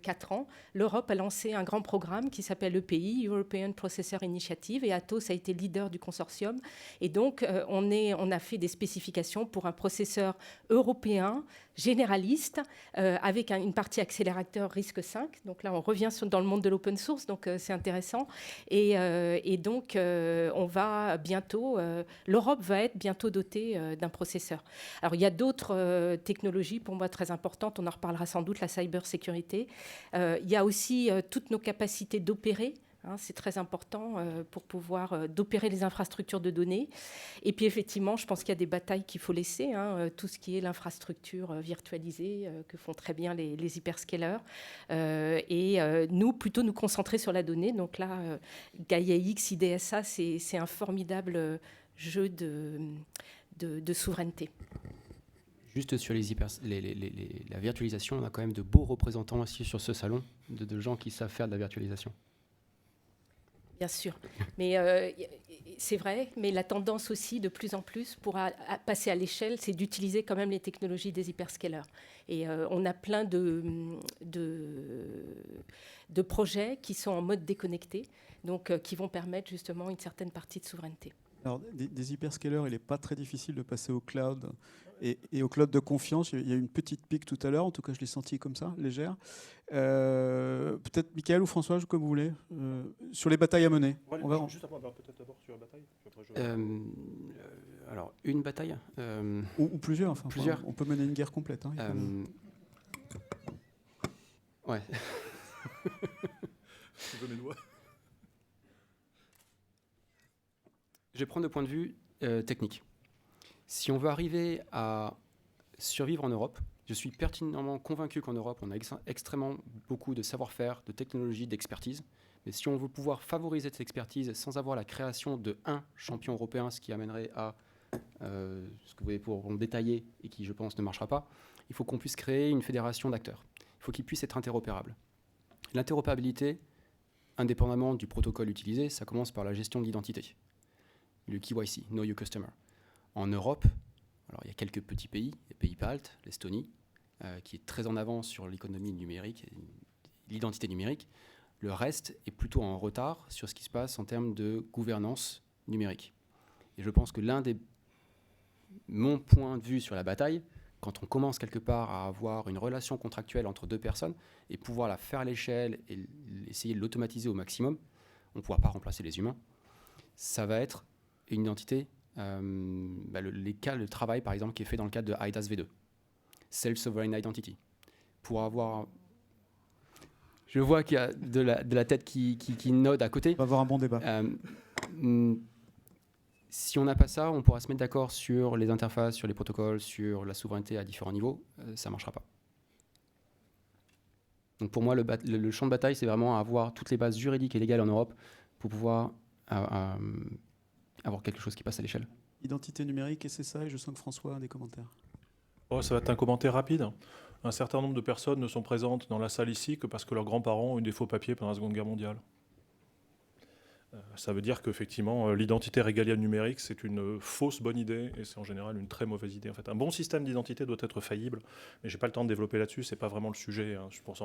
4 ans, l'Europe a lancé un grand programme qui s'appelle EPI, European Processor Initiative, et Atos a été leader du consortium. Et donc, on a fait des spécifications pour un processeur européen généraliste avec une partie accélérateur RISC-V. Donc là, on revient dans le monde de l'open source, donc c'est intéressant. Et donc, l'Europe va être bientôt dotée d'un processeur. Alors, il y a d'autres technologies, pour moi, très importantes. On en reparlera sans doute, la cybersécurité. Il y a aussi toutes nos capacités d'opérer. C'est très important pour pouvoir d'opérer les infrastructures de données. Et puis effectivement, je pense qu'il y a des batailles qu'il faut laisser, tout ce qui est l'infrastructure virtualisée que font très bien les hyperscalers. Nous, plutôt nous concentrer sur la donnée. Donc là, Gaia-X, IDSA, c'est un formidable jeu de souveraineté. Juste sur la virtualisation, on a quand même de beaux représentants aussi sur ce salon, de gens qui savent faire de la virtualisation. Bien sûr, mais c'est vrai, mais la tendance aussi de plus en plus pour passer à l'échelle, c'est d'utiliser quand même les technologies des hyperscalers. Et on a plein de projets qui sont en mode déconnecté, donc qui vont permettre justement une certaine partie de souveraineté. Alors, des hyperscalers, il n'est pas très difficile de passer au cloud et au cloud de confiance. Il y a une petite pique tout à l'heure, en tout cas je l'ai senti comme ça, légère. Peut-être Michael ou François, comme vous voulez, sur les batailles à mener. Juste après, peut-être d'abord sur la bataille. Alors, une bataille ou plusieurs. Plusieurs. On peut mener une guerre complète. Ouais. Je veux mes doigts. Je vais prendre le point de vue technique. Si on veut arriver à survivre en Europe. Je suis pertinemment convaincu qu'en Europe, on a extrêmement beaucoup de savoir-faire, de technologie, d'expertise. Mais si on veut pouvoir favoriser cette expertise sans avoir la création de un champion européen, ce qui amènerait à ce que vous voyez pour me détailler et qui, je pense, ne marchera pas, il faut qu'on puisse créer une fédération d'acteurs. Il faut qu'ils puissent être interopérables. L'interopérabilité, indépendamment du protocole utilisé, ça commence par la gestion de l'identité. Le KYC, Know Your Customer. En Europe, alors il y a quelques petits pays, les pays baltes, l'Estonie, qui est très en avance sur l'économie numérique, et l'identité numérique. Le reste est plutôt en retard sur ce qui se passe en termes de gouvernance numérique. Et je pense que mon point de vue sur la bataille, quand on commence quelque part à avoir une relation contractuelle entre deux personnes et pouvoir la faire à l'échelle et essayer de l'automatiser au maximum, on ne pourra pas remplacer les humains, ça va être une identité, le travail par exemple qui est fait dans le cadre de IDAS V2, Self-Sovereign Identity, pour avoir... Je vois qu'il y a de la tête qui node à côté. On va avoir un bon débat. Si on n'a pas ça, on pourra se mettre d'accord sur les interfaces, sur les protocoles, sur la souveraineté à différents niveaux. Ça ne marchera pas. Donc pour moi, le champ de bataille, c'est vraiment avoir toutes les bases juridiques et légales en Europe pour pouvoir avoir quelque chose qui passe à l'échelle. Identité numérique et c'est ça, et je sens que François a des commentaires. Ça va être un commentaire rapide. Un certain nombre de personnes ne sont présentes dans la salle ici que parce que leurs grands-parents ont eu des faux papiers pendant la Seconde Guerre mondiale. Ça veut dire qu'effectivement, l'identité régalienne numérique, c'est une fausse bonne idée et c'est en général une très mauvaise idée. En fait, un bon système d'identité doit être faillible, mais je n'ai pas le temps de développer là-dessus, c'est pas vraiment le sujet. Hein. Pour ça,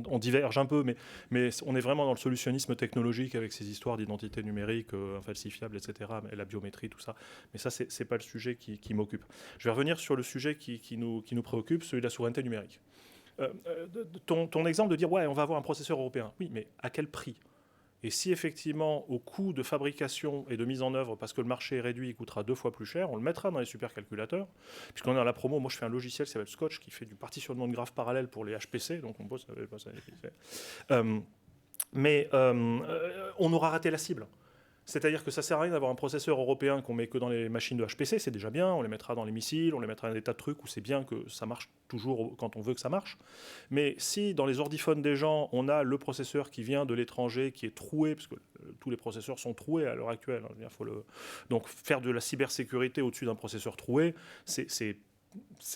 on diverge un peu, mais on est vraiment dans le solutionnisme technologique avec ces histoires d'identité numérique infalsifiable, etc., la biométrie, tout ça. Mais ça, c'est pas le sujet qui m'occupe. Je vais revenir sur le sujet qui nous préoccupe, celui de la souveraineté numérique. Ton exemple de dire, ouais, on va avoir un processeur européen. Oui, mais à quel prix ? Et si effectivement, au coût de fabrication et de mise en œuvre, parce que le marché est réduit, il coûtera 2 fois plus cher, on le mettra dans les supercalculateurs. Puisqu'on est à la promo, moi je fais un logiciel qui s'appelle Scotch, qui fait du partitionnement de graphes parallèles pour les HPC, donc on bosse avec ça. On aura raté la cible. C'est-à-dire que ça ne sert à rien d'avoir un processeur européen qu'on met que dans les machines de HPC, c'est déjà bien, on les mettra dans les missiles, on les mettra dans des tas de trucs où c'est bien que ça marche toujours quand on veut que ça marche. Mais si dans les ordiphones des gens, on a le processeur qui vient de l'étranger, qui est troué, parce que tous les processeurs sont troués à l'heure actuelle, hein, donc faire de la cybersécurité au-dessus d'un processeur troué, c'est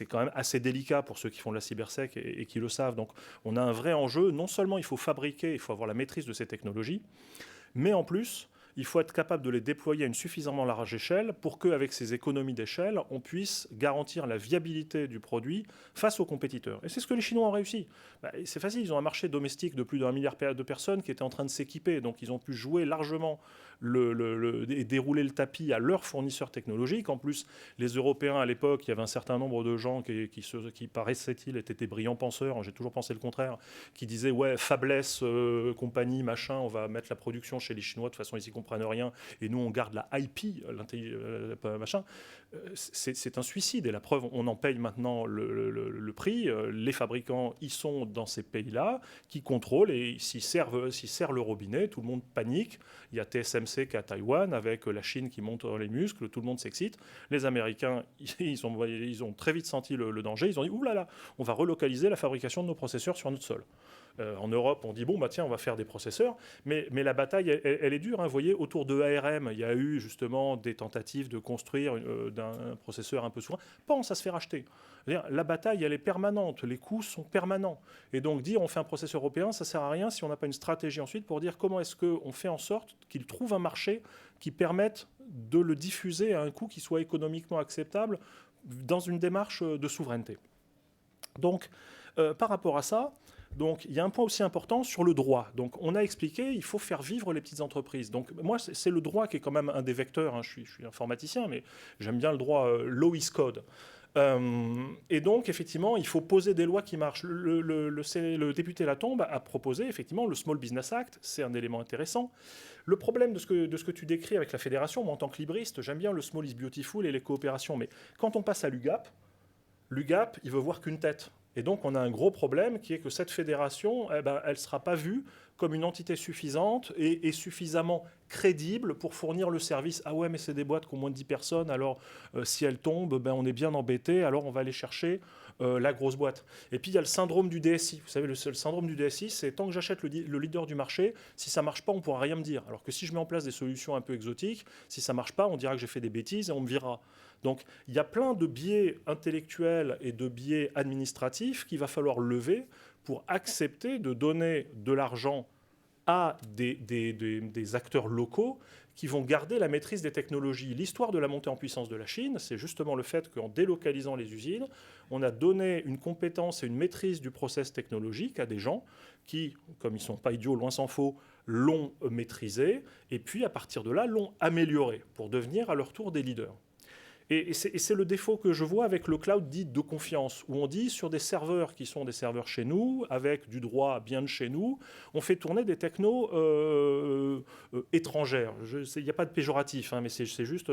quand même assez délicat pour ceux qui font de la cybersec et qui le savent. Donc on a un vrai enjeu, non seulement il faut fabriquer, il faut avoir la maîtrise de ces technologies, mais en plus... il faut être capable de les déployer à une suffisamment large échelle pour qu'avec ces économies d'échelle, on puisse garantir la viabilité du produit face aux compétiteurs. Et c'est ce que les Chinois ont réussi. C'est facile, ils ont un marché domestique de plus d'1 milliard de personnes qui étaient en train de s'équiper. Donc ils ont pu jouer largement et dérouler le tapis à leurs fournisseurs technologiques. En plus, les Européens, à l'époque, il y avait un certain nombre de gens qui paraissaient-ils, étaient des brillants penseurs, j'ai toujours pensé le contraire, qui disaient « ouais, fablesse, compagnie, machin, on va mettre la production chez les Chinois, de toute façon, ils n'y comprennent rien, et nous, on garde la IP, machin ». C'est un suicide, et la preuve, on en paye maintenant le prix. Les fabricants, ils sont dans ces pays-là, qui contrôlent, et s'ils serrent le robinet, tout le monde panique. Il y a TSMC qui est à Taïwan, avec la Chine qui monte les muscles, tout le monde s'excite. Les Américains, ils ont très vite senti le danger. Ils ont dit, oulala, on va relocaliser la fabrication de nos processeurs sur notre sol. En Europe, on dit, bon, tiens, on va faire des processeurs. Mais la bataille, elle est dure. Hein. Vous voyez, autour de ARM, il y a eu justement des tentatives de construire un processeur un peu souverain. Ça se fait racheter. La bataille, elle est permanente. Les coûts sont permanents. Et donc, dire on fait un processeur européen, ça ne sert à rien si on n'a pas une stratégie ensuite pour dire comment est-ce qu'on fait en sorte qu'il trouve un marché qui permette de le diffuser à un coût qui soit économiquement acceptable dans une démarche de souveraineté. Donc, par rapport à ça, donc, il y a un point aussi important sur le droit. Donc, on a expliqué, il faut faire vivre les petites entreprises. Donc, moi, c'est le droit qui est quand même un des vecteurs. Hein. Je suis informaticien, mais j'aime bien le droit law is code. Et donc, effectivement, il faut poser des lois qui marchent. Le député Latombe a proposé, effectivement, le Small Business Act. C'est un élément intéressant. Le problème de ce que tu décris avec la fédération, moi, en tant que libriste, j'aime bien le Small is Beautiful et les coopérations. Mais quand on passe à l'UGAP, il veut voir qu'une tête. Et donc, on a un gros problème qui est que cette fédération, elle ne sera pas vue comme une entité suffisante et suffisamment crédible pour fournir le service. Ah ouais, mais c'est des boîtes qui ont moins de 10 personnes, alors si elles tombent, ben, on est bien embêté, alors on va aller chercher la grosse boîte. Et puis il y a le syndrome du DSI. Vous savez, le syndrome du DSI, c'est tant que j'achète le leader du marché, si ça ne marche pas, on ne pourra rien me dire. Alors que si je mets en place des solutions un peu exotiques, si ça ne marche pas, on dira que j'ai fait des bêtises et on me virera. Donc il y a plein de biais intellectuels et de biais administratifs qu'il va falloir lever pour accepter de donner de l'argent à des acteurs locaux qui vont garder la maîtrise des technologies. L'histoire de la montée en puissance de la Chine, c'est justement le fait qu'en délocalisant les usines, on a donné une compétence et une maîtrise du process technologique à des gens qui, comme ils ne sont pas idiots, loin s'en faut, l'ont maîtrisé, et puis à partir de là, l'ont amélioré pour devenir à leur tour des leaders. Et c'est le défaut que je vois avec le cloud dit de confiance, où on dit sur des serveurs qui sont des serveurs chez nous, avec du droit bien de chez nous, on fait tourner des technos étrangères. Il n'y a pas de péjoratif, hein, mais c'est juste...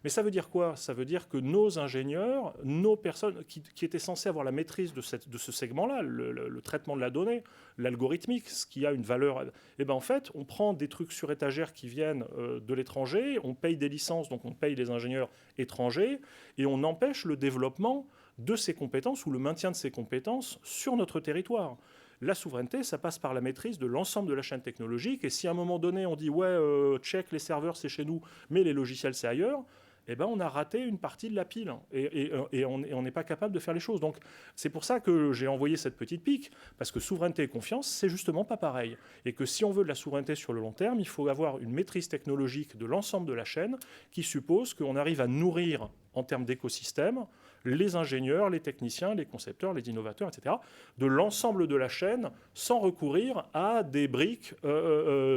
mais ça veut dire quoi? Ça veut dire que nos ingénieurs, nos personnes qui étaient censées avoir la maîtrise de ce segment-là, le traitement de la donnée, l'algorithmique, ce qui a une valeur... Eh ben en fait, on prend des trucs sur étagère qui viennent de l'étranger, on paye des licences, donc on paye les ingénieurs étrangers, et on empêche le développement de ces compétences ou le maintien de ces compétences sur notre territoire. La souveraineté, ça passe par la maîtrise de l'ensemble de la chaîne technologique, et si à un moment donné on dit « ouais, check, les serveurs c'est chez nous, mais les logiciels c'est ailleurs », eh ben, on a raté une partie de la pile et on n'est pas capable de faire les choses. Donc, c'est pour ça que j'ai envoyé cette petite pique, parce que souveraineté et confiance, c'est justement pas pareil. Et que si on veut de la souveraineté sur le long terme, il faut avoir une maîtrise technologique de l'ensemble de la chaîne qui suppose qu'on arrive à nourrir, en termes d'écosystème, les ingénieurs, les techniciens, les concepteurs, les innovateurs, etc., de l'ensemble de la chaîne sans recourir à des briques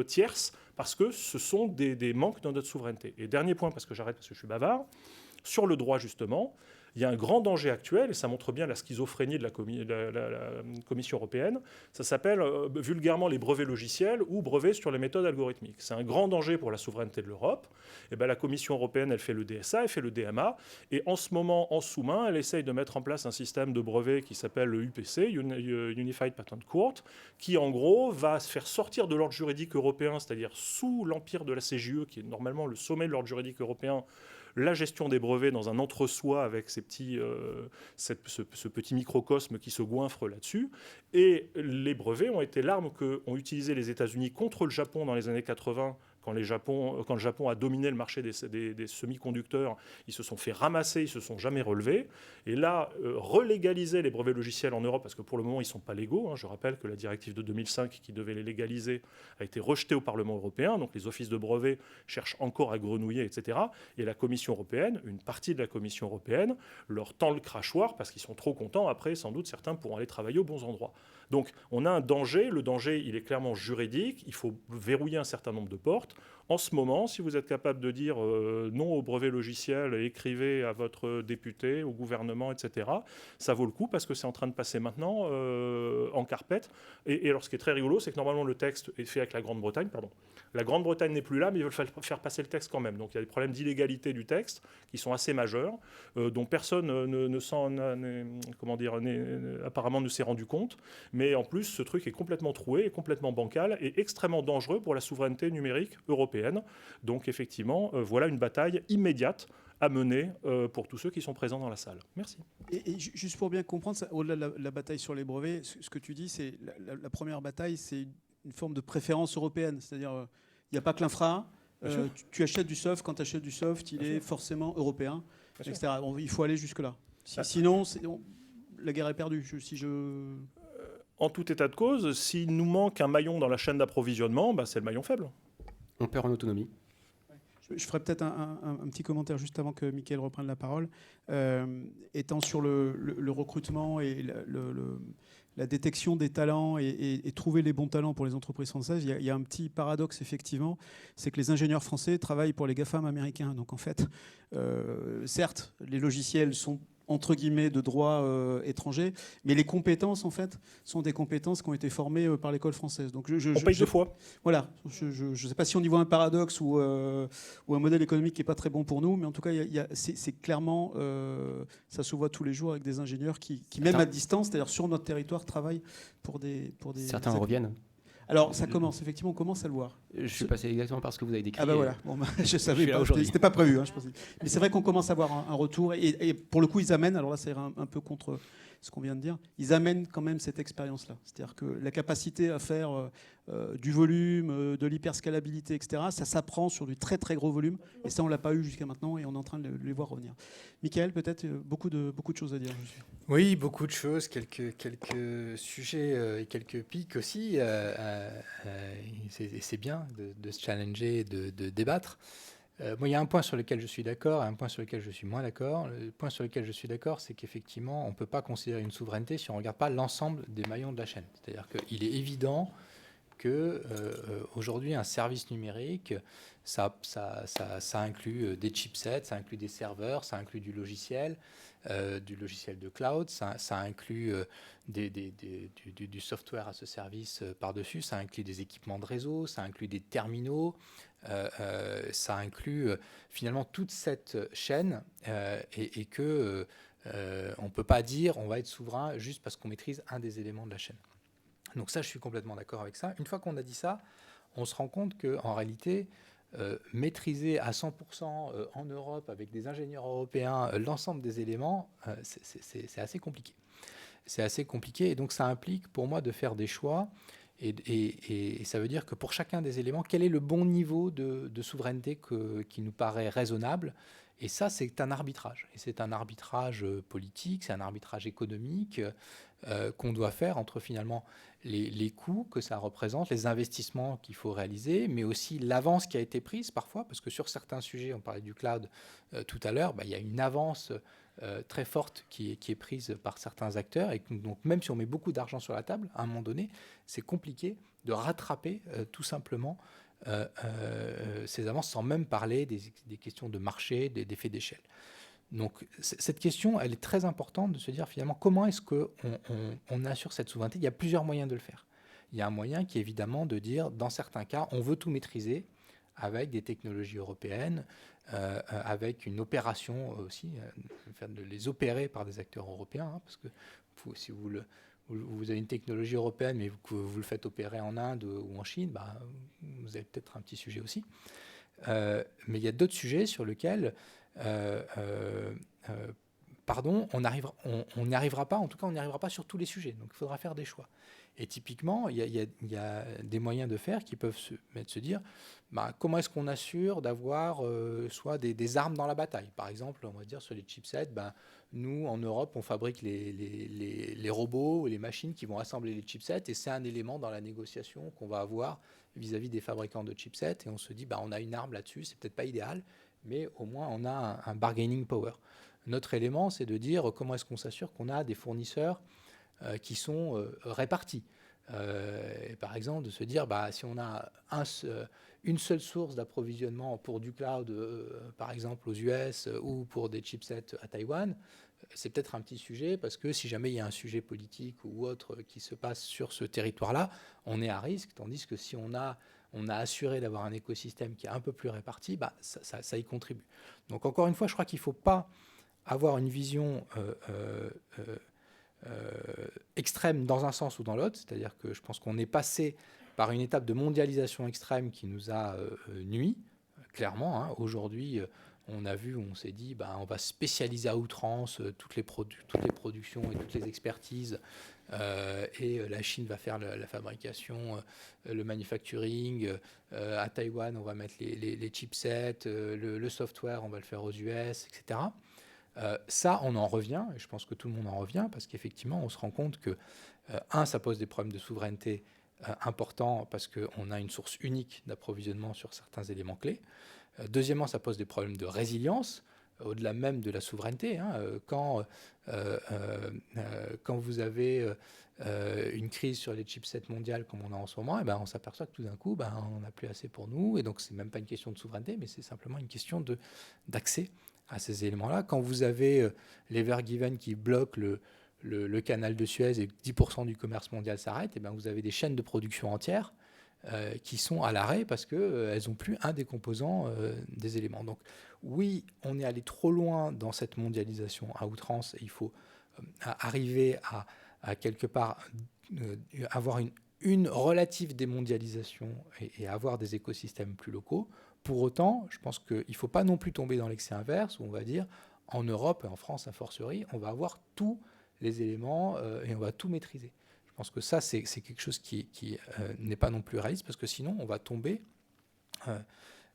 tierces, parce que ce sont des manques dans notre souveraineté. Et dernier point, parce que j'arrête parce que je suis bavard, sur le droit justement, il y a un grand danger actuel, et ça montre bien la schizophrénie de la Commission européenne, ça s'appelle vulgairement les brevets logiciels ou brevets sur les méthodes algorithmiques. C'est un grand danger pour la souveraineté de l'Europe. Et ben, la Commission européenne, elle fait le DSA, elle fait le DMA, et en ce moment, en sous-main, elle essaye de mettre en place un système de brevets qui s'appelle le UPC, Unified Patent Court, qui en gros va se faire sortir de l'ordre juridique européen, c'est-à-dire sous l'empire de la CJUE, qui est normalement le sommet de l'ordre juridique européen, la gestion des brevets dans un entre-soi avec ce petit microcosme qui se goinfre là-dessus. Et les brevets ont été l'arme qu'ont utilisé les États-Unis contre le Japon dans les années 80, quand le Japon a dominé le marché des semi-conducteurs. Ils se sont fait ramasser, ils ne se sont jamais relevés. Et là, relégaliser les brevets logiciels en Europe, parce que pour le moment, ils ne sont pas légaux. Hein. Je rappelle que la directive de 2005 qui devait les légaliser a été rejetée au Parlement européen. Donc les offices de brevets cherchent encore à grenouiller, etc. Et la Commission européenne, une partie de la Commission européenne, leur tend le crachoir parce qu'ils sont trop contents. Après, sans doute, certains pourront aller travailler aux bons endroits. Donc on a un danger. Le danger, il est clairement juridique. Il faut verrouiller un certain nombre de portes. En ce moment, si vous êtes capable de dire non au brevet logiciel, écrivez à votre député, au gouvernement, etc., ça vaut le coup parce que c'est en train de passer maintenant en carpette. Et alors, ce qui est très rigolo, c'est que normalement, le texte est fait avec la Grande-Bretagne. Pardon. La Grande-Bretagne n'est plus là, mais ils veulent faire passer le texte quand même. Donc, il y a des problèmes d'illégalité du texte qui sont assez majeurs, dont personne apparemment ne s'est rendu compte. Mais en plus, ce truc est complètement troué, est complètement bancal et extrêmement dangereux pour la souveraineté numérique européenne. Donc effectivement, voilà une bataille immédiate à mener pour tous ceux qui sont présents dans la salle. Merci. Et juste pour bien comprendre, au-delà de la bataille sur les brevets, ce que tu dis, c'est la première bataille, c'est une forme de préférence européenne. C'est-à-dire, il n'y a pas que l'infra. Tu achètes du soft, quand tu achètes du soft, il est forcément européen, etc. Il faut aller jusque-là. Sinon, la guerre est perdue. En tout état de cause, s'il nous manque un maillon dans la chaîne d'approvisionnement, c'est le maillon faible. On perd en autonomie. Je ferai peut-être un petit commentaire juste avant que Mickaël reprenne la parole. Étant sur le recrutement et la détection des talents et trouver les bons talents pour les entreprises françaises, il y a un petit paradoxe, effectivement, c'est que les ingénieurs français travaillent pour les GAFAM américains. Donc en fait, certes, les logiciels sont entre guillemets de droit étranger, mais les compétences en fait sont des compétences qui ont été formées par l'école française. Donc on paye deux fois. Voilà, je ne sais pas si on y voit un paradoxe ou un modèle économique qui n'est pas très bon pour nous, mais en tout cas c'est clairement, ça se voit tous les jours avec des ingénieurs qui même à distance, c'est-à-dire sur notre territoire, travaillent pour des certains reviennent. Alors, ça commence, effectivement, on commence à le voir. Je suis passé exactement par ce que vous avez décrit. Ah bah voilà, bon, je savais suis là pas, aujourd'hui. c'était pas prévu. Hein, je pensais. Mais c'est vrai qu'on commence à avoir un retour. Et pour le coup, ils amènent, alors là, ça ira un peu contre ce qu'on vient de dire, ils amènent quand même cette expérience-là. C'est-à-dire que la capacité à faire du volume, de l'hyperscalabilité, etc., ça s'apprend sur du très très gros volume. Et ça, on ne l'a pas eu jusqu'à maintenant et on est en train de les voir revenir. Michael, peut-être beaucoup de choses à dire. Je suis. Oui, beaucoup de choses, quelques sujets et quelques pics aussi. C'est bien de se challenger et de débattre. Moi, il y a un point sur lequel je suis d'accord et un point sur lequel je suis moins d'accord. Le point sur lequel je suis d'accord, c'est qu'effectivement, on ne peut pas considérer une souveraineté si on ne regarde pas l'ensemble des maillons de la chaîne. C'est-à-dire qu'il est évident qu'aujourd'hui, un service numérique, ça inclut des chipsets, ça inclut des serveurs, ça inclut du logiciel de cloud, ça inclut du software à ce service par-dessus, ça inclut des équipements de réseau, ça inclut des terminaux, ça inclut finalement toute cette chaîne et que on ne peut pas dire on va être souverain juste parce qu'on maîtrise un des éléments de la chaîne. Donc ça, je suis complètement d'accord avec ça. Une fois qu'on a dit ça, on se rend compte qu'en réalité, maîtriser à 100% en Europe avec des ingénieurs européens l'ensemble des éléments, c'est assez compliqué. C'est assez compliqué et donc ça implique pour moi de faire des choix et ça veut dire que pour chacun des éléments, quel est le bon niveau de souveraineté qui nous paraît raisonnable. Et ça, c'est un arbitrage. Et c'est un arbitrage politique, c'est un arbitrage économique qu'on doit faire entre finalement les coûts que ça représente, les investissements qu'il faut réaliser, mais aussi l'avance qui a été prise parfois, parce que sur certains sujets, on parlait du cloud tout à l'heure, il y a une avance très forte qui est prise par certains acteurs. Et donc, même si on met beaucoup d'argent sur la table, à un moment donné, c'est compliqué de rattraper tout simplement ces avances, sans même parler des questions de marché, d'effets d'échelle. Donc cette question, elle est très importante de se dire finalement comment est-ce qu'on assure cette souveraineté. Il y a plusieurs moyens de le faire. Il y a un moyen qui est évidemment de dire, dans certains cas, on veut tout maîtriser avec des technologies européennes, avec une opération aussi, de les opérer par des acteurs européens, hein, parce que si vous avez une technologie européenne, mais vous le faites opérer en Inde ou en Chine, vous avez peut-être un petit sujet aussi. Mais il y a d'autres sujets sur lesquels, on n'y arrivera pas, en tout cas on n'y arrivera pas sur tous les sujets, donc il faudra faire des choix. Et typiquement, il y a des moyens de faire qui peuvent se dire, comment est-ce qu'on assure d'avoir soit des armes dans la bataille. Par exemple, on va dire sur les chipsets, nous en Europe on fabrique les robots ou les machines qui vont assembler les chipsets et c'est un élément dans la négociation qu'on va avoir vis-à-vis des fabricants de chipsets et on se dit on a une arme là-dessus, c'est peut-être pas idéal, mais au moins on a un bargaining power. Notre élément, c'est de dire comment est-ce qu'on s'assure qu'on a des fournisseurs qui sont répartis. Et par exemple, de se dire, si on a une seule source d'approvisionnement pour du cloud, par exemple aux US ou pour des chipsets à Taïwan, c'est peut-être un petit sujet parce que si jamais il y a un sujet politique ou autre qui se passe sur ce territoire-là, on est à risque, tandis que si on a assuré d'avoir un écosystème qui est un peu plus réparti, ça y contribue. Donc encore une fois, je crois qu'il ne faut pas avoir une vision extrême dans un sens ou dans l'autre, c'est-à-dire que je pense qu'on est passé par une étape de mondialisation extrême qui nous a nui, clairement. Hein. Aujourd'hui, on a vu, on s'est dit, on va spécialiser à outrance toutes les productions et toutes les expertises, et la Chine va faire la fabrication, le manufacturing, à Taïwan, on va mettre les chipsets, le software, on va le faire aux US, etc. Ça, on en revient, et je pense que tout le monde en revient, parce qu'effectivement, on se rend compte que, ça pose des problèmes de souveraineté importants, parce qu'on a une source unique d'approvisionnement sur certains éléments clés. Deuxièmement, ça pose des problèmes de résilience, au-delà même de la souveraineté. Hein. Quand vous avez une crise sur les chipsets mondiales comme on a en ce moment, on s'aperçoit que tout d'un coup, on n'a plus assez pour nous, et donc c'est même pas une question de souveraineté, mais c'est simplement une question d'accès à ces éléments-là. Quand vous avez l'Ever-Given qui bloque le canal de Suez et 10% du commerce mondial s'arrête, vous avez des chaînes de production entières qui sont à l'arrêt parce qu'elles n'ont plus un des composants des éléments. Donc oui, on est allé trop loin dans cette mondialisation à outrance et il faut arriver à quelque part avoir une relative démondialisation et avoir des écosystèmes plus locaux. Pour autant, je pense qu'il ne faut pas non plus tomber dans l'excès inverse, où on va dire, en Europe et en France, a fortiori, on va avoir tous les éléments et on va tout maîtriser. Je pense que ça, c'est quelque chose qui n'est pas non plus réaliste, parce que sinon, on va tomber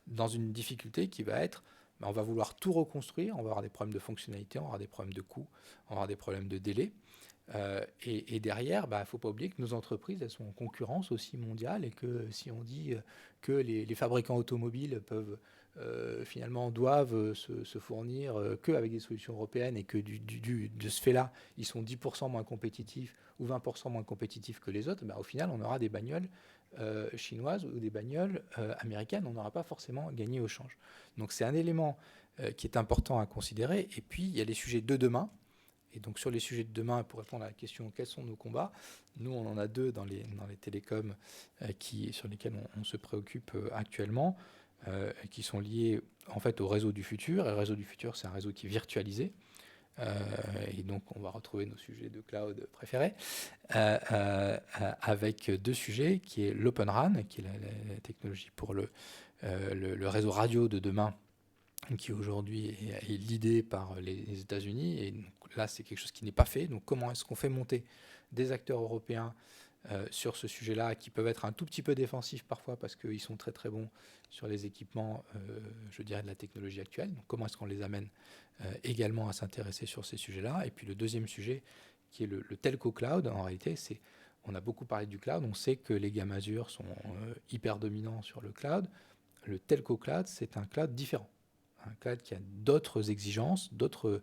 dans une difficulté qui va être, on va vouloir tout reconstruire, on va avoir des problèmes de fonctionnalité, on va avoir des problèmes de coûts, on va avoir des problèmes de délai. Et derrière, il ne faut pas oublier que nos entreprises, elles sont en concurrence aussi mondiale, et que si on dit que les fabricants automobiles finalement doivent se fournir qu'avec des solutions européennes, et que de ce fait-là, ils sont 10% moins compétitifs ou 20% moins compétitifs que les autres, au final, on aura des bagnoles chinoises ou des bagnoles américaines, on n'aura pas forcément gagné au change. Donc c'est un élément qui est important à considérer. Et puis, il y a les sujets de demain. Et donc sur les sujets de demain, pour répondre à la question quels sont nos combats, nous on en a deux dans les télécoms sur lesquels on se préoccupe actuellement, qui sont liés en fait au réseau du futur. Et le réseau du futur, c'est un réseau qui est virtualisé. Et donc on va retrouver nos sujets de cloud préférés, avec deux sujets, qui est l'Open RAN, qui est la technologie pour le réseau radio de demain, qui aujourd'hui est l'idée par les États-Unis. Et donc là, c'est quelque chose qui n'est pas fait. Donc comment est-ce qu'on fait monter des acteurs européens sur ce sujet-là, qui peuvent être un tout petit peu défensifs parfois, parce qu'ils sont très très bons sur les équipements, je dirais, de la technologie actuelle. Donc comment est-ce qu'on les amène également à s'intéresser sur ces sujets-là. Et puis le deuxième sujet, qui est le telco cloud, en réalité, on a beaucoup parlé du cloud, on sait que les gamma Azure sont hyper dominants sur le cloud. Le telco cloud, c'est un cloud différent. Un cloud qui a d'autres exigences, d'autres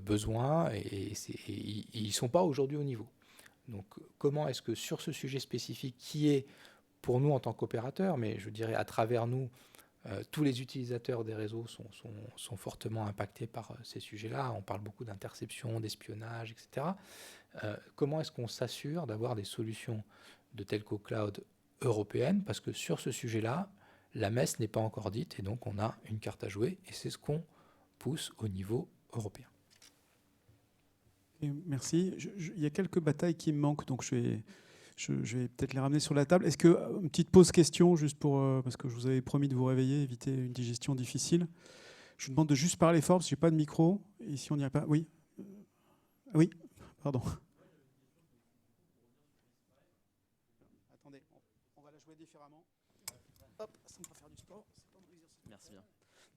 besoins, et ils ne sont pas aujourd'hui au niveau. Donc comment est-ce que sur ce sujet spécifique, qui est pour nous en tant qu'opérateurs, mais je dirais à travers nous, tous les utilisateurs des réseaux sont fortement impactés par ces sujets-là. On parle beaucoup d'interception, d'espionnage, etc. Comment est-ce qu'on s'assure d'avoir des solutions de telco cloud européennes? Parce que sur ce sujet-là, la messe n'est pas encore dite, et donc on a une carte à jouer, et c'est ce qu'on pousse au niveau européen. Et merci. Il y a quelques batailles qui me manquent, donc je vais peut-être les ramener sur la table. Est-ce que, une petite pause question, juste parce que je vous avais promis de vous réveiller, éviter une digestion difficile. Je vous demande de juste parler fort, parce que je n'ai pas de micro. Et si on n'y arrive pas... Oui. Oui, pardon. Attendez, on va la jouer différemment. Hop, ça me fera faire du sport. Merci bien.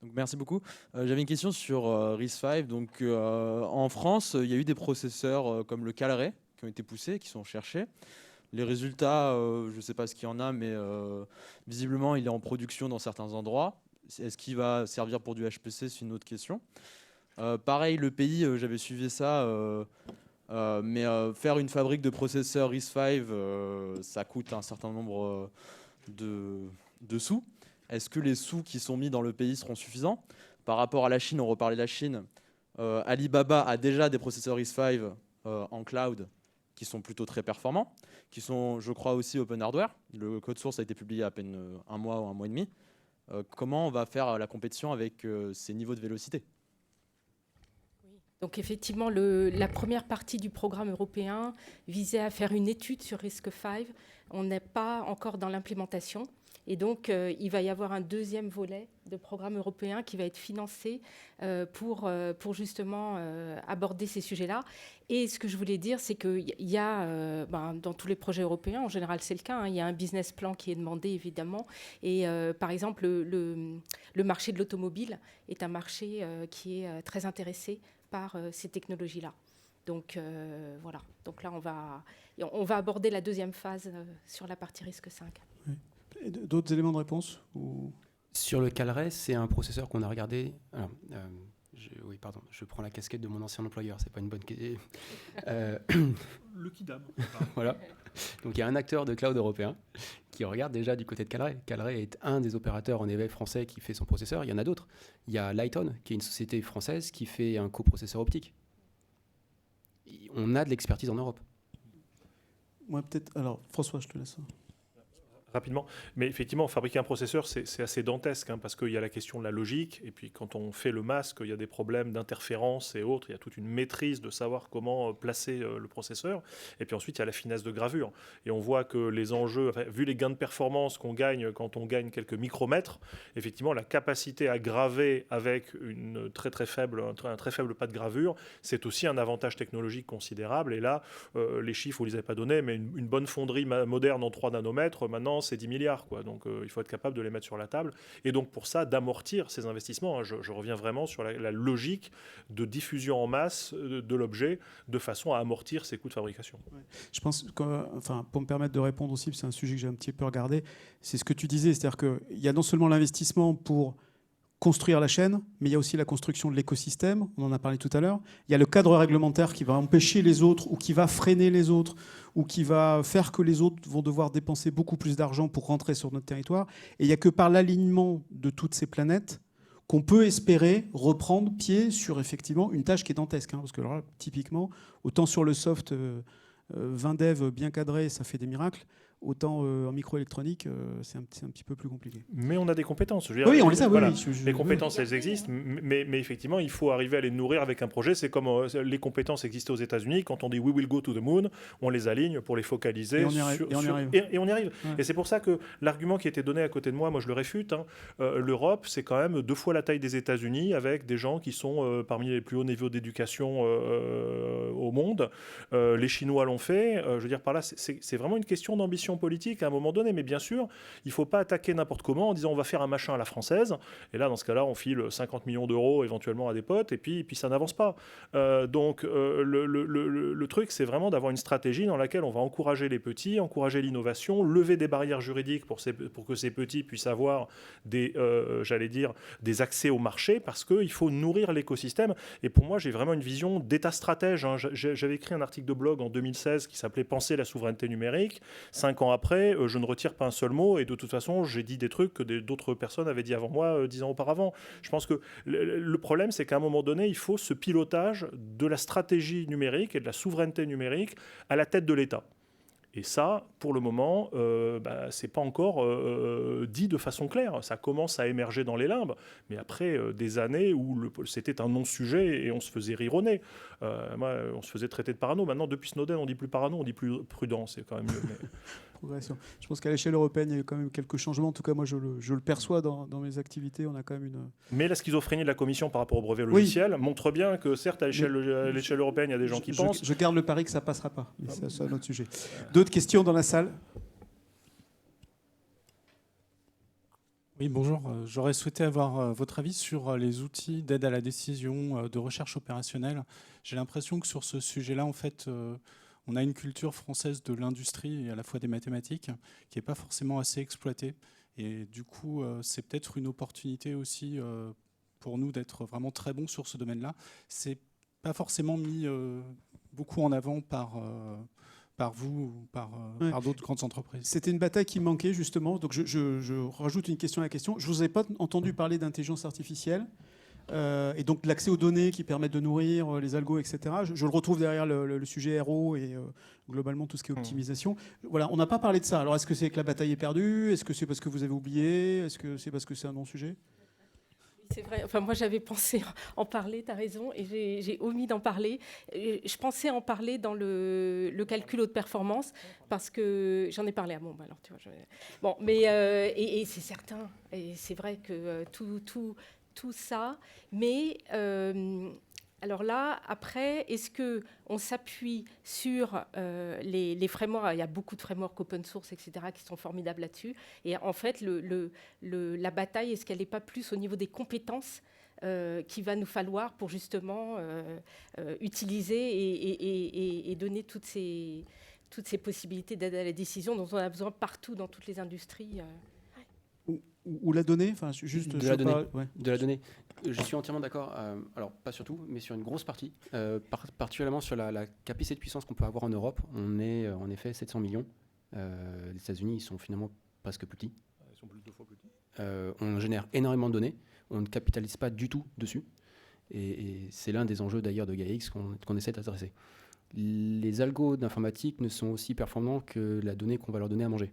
Donc, merci beaucoup. J'avais une question sur RISC-V. Donc, en France, il y a eu des processeurs comme le Calray qui ont été poussés, qui sont cherchés. Les résultats, je ne sais pas ce qu'il y en a, mais visiblement, il est en production dans certains endroits. Est-ce qu'il va servir pour du HPC? C'est une autre question. Pareil, le pays, j'avais suivi ça, mais faire une fabrique de processeurs RISC-V, ça coûte un certain nombre de sous. Est-ce que les sous qui sont mis dans le pays seront suffisants? Par rapport à la Chine, on reparlait de la Chine. Alibaba a déjà des processeurs RISC-V en cloud qui sont plutôt très performants, qui sont, je crois, aussi open hardware. Le code source a été publié à peine un mois ou un mois et demi. Comment on va faire la compétition avec ces niveaux de vélocité? Donc effectivement, la première partie du programme européen visait à faire une étude sur RISC-V. On n'est pas encore dans l'implémentation. Et donc, il va y avoir un deuxième volet de programme européen qui va être financé pour justement aborder ces sujets-là. Et ce que je voulais dire, c'est qu'il y a, dans tous les projets européens, en général c'est le cas, il y a un business plan qui est demandé évidemment. Et par exemple, le marché de l'automobile est un marché qui est très intéressé par ces technologies-là. Donc voilà, donc là on va aborder la deuxième phase sur la partie RISC-V. Oui. D'autres éléments de réponse ou... Sur le Calray, c'est un processeur qu'on a regardé. Alors, oui, pardon, je prends la casquette de mon ancien employeur, c'est pas une bonne question. Le Kidam. Voilà. Donc il y a un acteur de cloud européen qui regarde déjà du côté de Calray. Calray est un des opérateurs en éveil français qui fait son processeur. Il y en a d'autres. Il y a Lighton, qui est une société française qui fait un coprocesseur optique. On a de l'expertise en Europe. Moi, peut-être. Alors, François, je te laisse. Rapidement, mais effectivement, fabriquer un processeur, c'est assez dantesque, parce qu'il y a la question de la logique, et puis quand on fait le masque, il y a des problèmes d'interférence et autres, il y a toute une maîtrise de savoir comment placer le processeur, et puis ensuite il y a la finesse de gravure, et on voit que les enjeux, vu les gains de performance qu'on gagne quand on gagne quelques micromètres, effectivement la capacité à graver avec un très faible pas de gravure, c'est aussi un avantage technologique considérable, et là, les chiffres, vous ne les avez pas donnés, mais une bonne fonderie moderne en 3 nanomètres, maintenant, c'est 10 milliards, quoi. Donc il faut être capable de les mettre sur la table. Et donc pour ça, d'amortir ces investissements. Je reviens vraiment sur la logique de diffusion en masse de l'objet de façon à amortir ces coûts de fabrication. Ouais. Je pense que, pour me permettre de répondre aussi, c'est un sujet que j'ai un petit peu regardé, c'est ce que tu disais, c'est-à-dire qu'il y a non seulement l'investissement pour construire la chaîne, mais il y a aussi la construction de l'écosystème, on en a parlé tout à l'heure. Il y a le cadre réglementaire qui va empêcher les autres ou qui va freiner les autres ou qui va faire que les autres vont devoir dépenser beaucoup plus d'argent pour rentrer sur notre territoire. Et il n'y a que par l'alignement de toutes ces planètes qu'on peut espérer reprendre pied sur effectivement une tâche qui est dantesque. Parce que là, typiquement, autant sur le soft, 20 devs bien cadrés, ça fait des miracles. Autant en microélectronique, c'est un petit peu plus compliqué. Mais on a des compétences. Je veux Oui, dire, on les a. voilà. Oui, les compétences, elles existent, mais effectivement, il faut arriver à les nourrir avec un projet. C'est comme les compétences existent aux États-Unis. Quand on dit we will go to the moon, on les aligne pour les focaliser. Et on y arrive. Et on y arrive. Ouais. Et c'est pour ça que l'argument qui était donné à côté de moi, je le réfute. L'Europe, c'est quand même 2 fois la taille des États-Unis, avec des gens qui sont parmi les plus hauts niveaux d'éducation au monde. Les Chinois l'ont fait. Je veux dire, par là, c'est vraiment une question d'ambition politique à un moment donné, mais bien sûr, il ne faut pas attaquer n'importe comment en disant on va faire un machin à la française, et là, dans ce cas-là, on file 50 millions d'euros éventuellement à des potes, et puis ça n'avance pas. Donc, le truc, c'est vraiment d'avoir une stratégie dans laquelle on va encourager les petits, encourager l'innovation, lever des barrières juridiques pour que ces petits puissent avoir des accès au marché, parce qu'il faut nourrir l'écosystème. Et pour moi, j'ai vraiment une vision d'état stratège. J'avais écrit un article de blog en 2016 qui s'appelait « Penser la souveraineté numérique ». 5 ans après, je ne retire pas un seul mot, et de toute façon, j'ai dit des trucs que d'autres personnes avaient dit avant moi 10 ans auparavant. Je pense que le problème, c'est qu'à un moment donné, il faut ce pilotage de la stratégie numérique et de la souveraineté numérique à la tête de l'État. Et ça, pour le moment, c'est pas encore dit de façon claire. Ça commence à émerger dans les limbes, mais après des années où c'était un non-sujet et on se faisait rire au nez. On se faisait traiter de parano. Maintenant, depuis Snowden, on dit plus parano, on dit plus prudent. C'est quand même mieux. Mais... Progression. Je pense qu'à l'échelle européenne, il y a eu quand même quelques changements. En tout cas, moi, je le perçois dans mes activités. On a quand même une... Mais la schizophrénie de la Commission par rapport au brevet logiciel montre bien que, certes, à l'échelle européenne, il y a des gens qui pensent... Je garde le pari que ça ne passera pas. Mais c'est un autre sujet. D'autres questions dans la salle ? Oui, bonjour. J'aurais souhaité avoir votre avis sur les outils d'aide à la décision, de recherche opérationnelle. J'ai l'impression que sur ce sujet-là, en fait... on a une culture française de l'industrie et à la fois des mathématiques qui n'est pas forcément assez exploitée. Et du coup, c'est peut-être une opportunité aussi pour nous d'être vraiment très bons sur ce domaine-là. C'est pas forcément mis beaucoup en avant par vous ou par d'autres grandes entreprises. C'était une bataille qui manquait justement. Donc je rajoute une question à la question. Je ne vous avais pas entendu parler d'intelligence artificielle. Et donc l'accès aux données qui permettent de nourrir les algos, etc. Je le retrouve derrière le sujet RO et globalement tout ce qui est optimisation. Voilà, on n'a pas parlé de ça. Alors est-ce que c'est que la bataille est perdue ? Est-ce que c'est parce que vous avez oublié ? Est-ce que c'est parce que c'est un non-sujet ? C'est vrai. Enfin, moi, j'avais pensé en parler, tu as raison, et j'ai omis d'en parler. Je pensais en parler dans le calcul haute performance, parce que j'en ai parlé à alors, tu vois, bon, mais et c'est certain, et c'est vrai que tout ça, mais alors là, après, est-ce qu'on s'appuie sur les frameworks ? Il y a beaucoup de frameworks open source, etc., qui sont formidables là-dessus. Et en fait, la bataille, est-ce qu'elle n'est pas plus au niveau des compétences qu'il va nous falloir pour justement utiliser et donner toutes ces possibilités d'aide à la décision dont on a besoin partout dans toutes les industries ou la donnée, enfin juste de la donnée. Je suis entièrement d'accord. Alors pas sur tout, mais sur une grosse partie, particulièrement sur la capacité de puissance qu'on peut avoir en Europe. On est en effet 700 millions. Les États-Unis, ils sont finalement presque plus petits. Ils sont plus de 2 fois plus petits. On génère énormément de données. On ne capitalise pas du tout dessus. Et c'est l'un des enjeux d'ailleurs de GaiaX qu'on essaie d'adresser. Les algos d'informatique ne sont aussi performants que la donnée qu'on va leur donner à manger.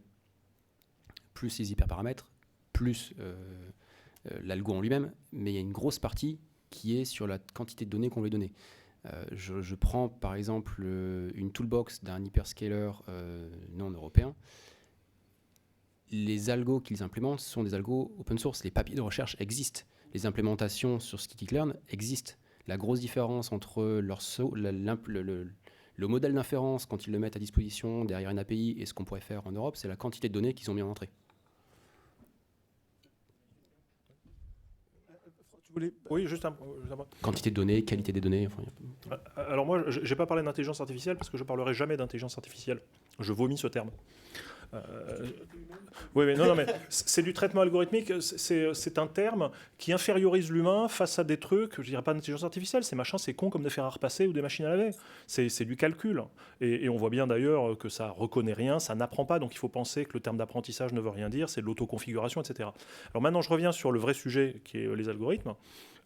plus les hyperparamètres, plus l'algo en lui-même, mais il y a une grosse partie qui est sur la quantité de données qu'on veut donner. Je prends par exemple une toolbox d'un hyperscaler non européen. Les algos qu'ils implémentent sont des algos open source. Les papiers de recherche existent. Les implémentations sur scikit-learn existent. La grosse différence entre le modèle d'inférence quand ils le mettent à disposition derrière une API et ce qu'on pourrait faire en Europe, c'est la quantité de données qu'ils ont mis en entrée. Oui, juste un... Quantité de données, qualité des données. Enfin, Alors moi, je n'ai pas parlé d'intelligence artificielle parce que je ne parlerai jamais d'intelligence artificielle. Je vomis ce terme. Oui, mais non, mais c'est du traitement algorithmique. C'est un terme qui infériorise l'humain face à des trucs. Je dirais pas d'intelligence artificielle. Ces machins, c'est con comme des fers à repasser ou des machines à laver. C'est du calcul. Et on voit bien d'ailleurs que ça reconnaît rien, ça n'apprend pas. Donc il faut penser que le terme d'apprentissage ne veut rien dire. C'est de l'autoconfiguration, etc. Alors maintenant, je reviens sur le vrai sujet qui est les algorithmes.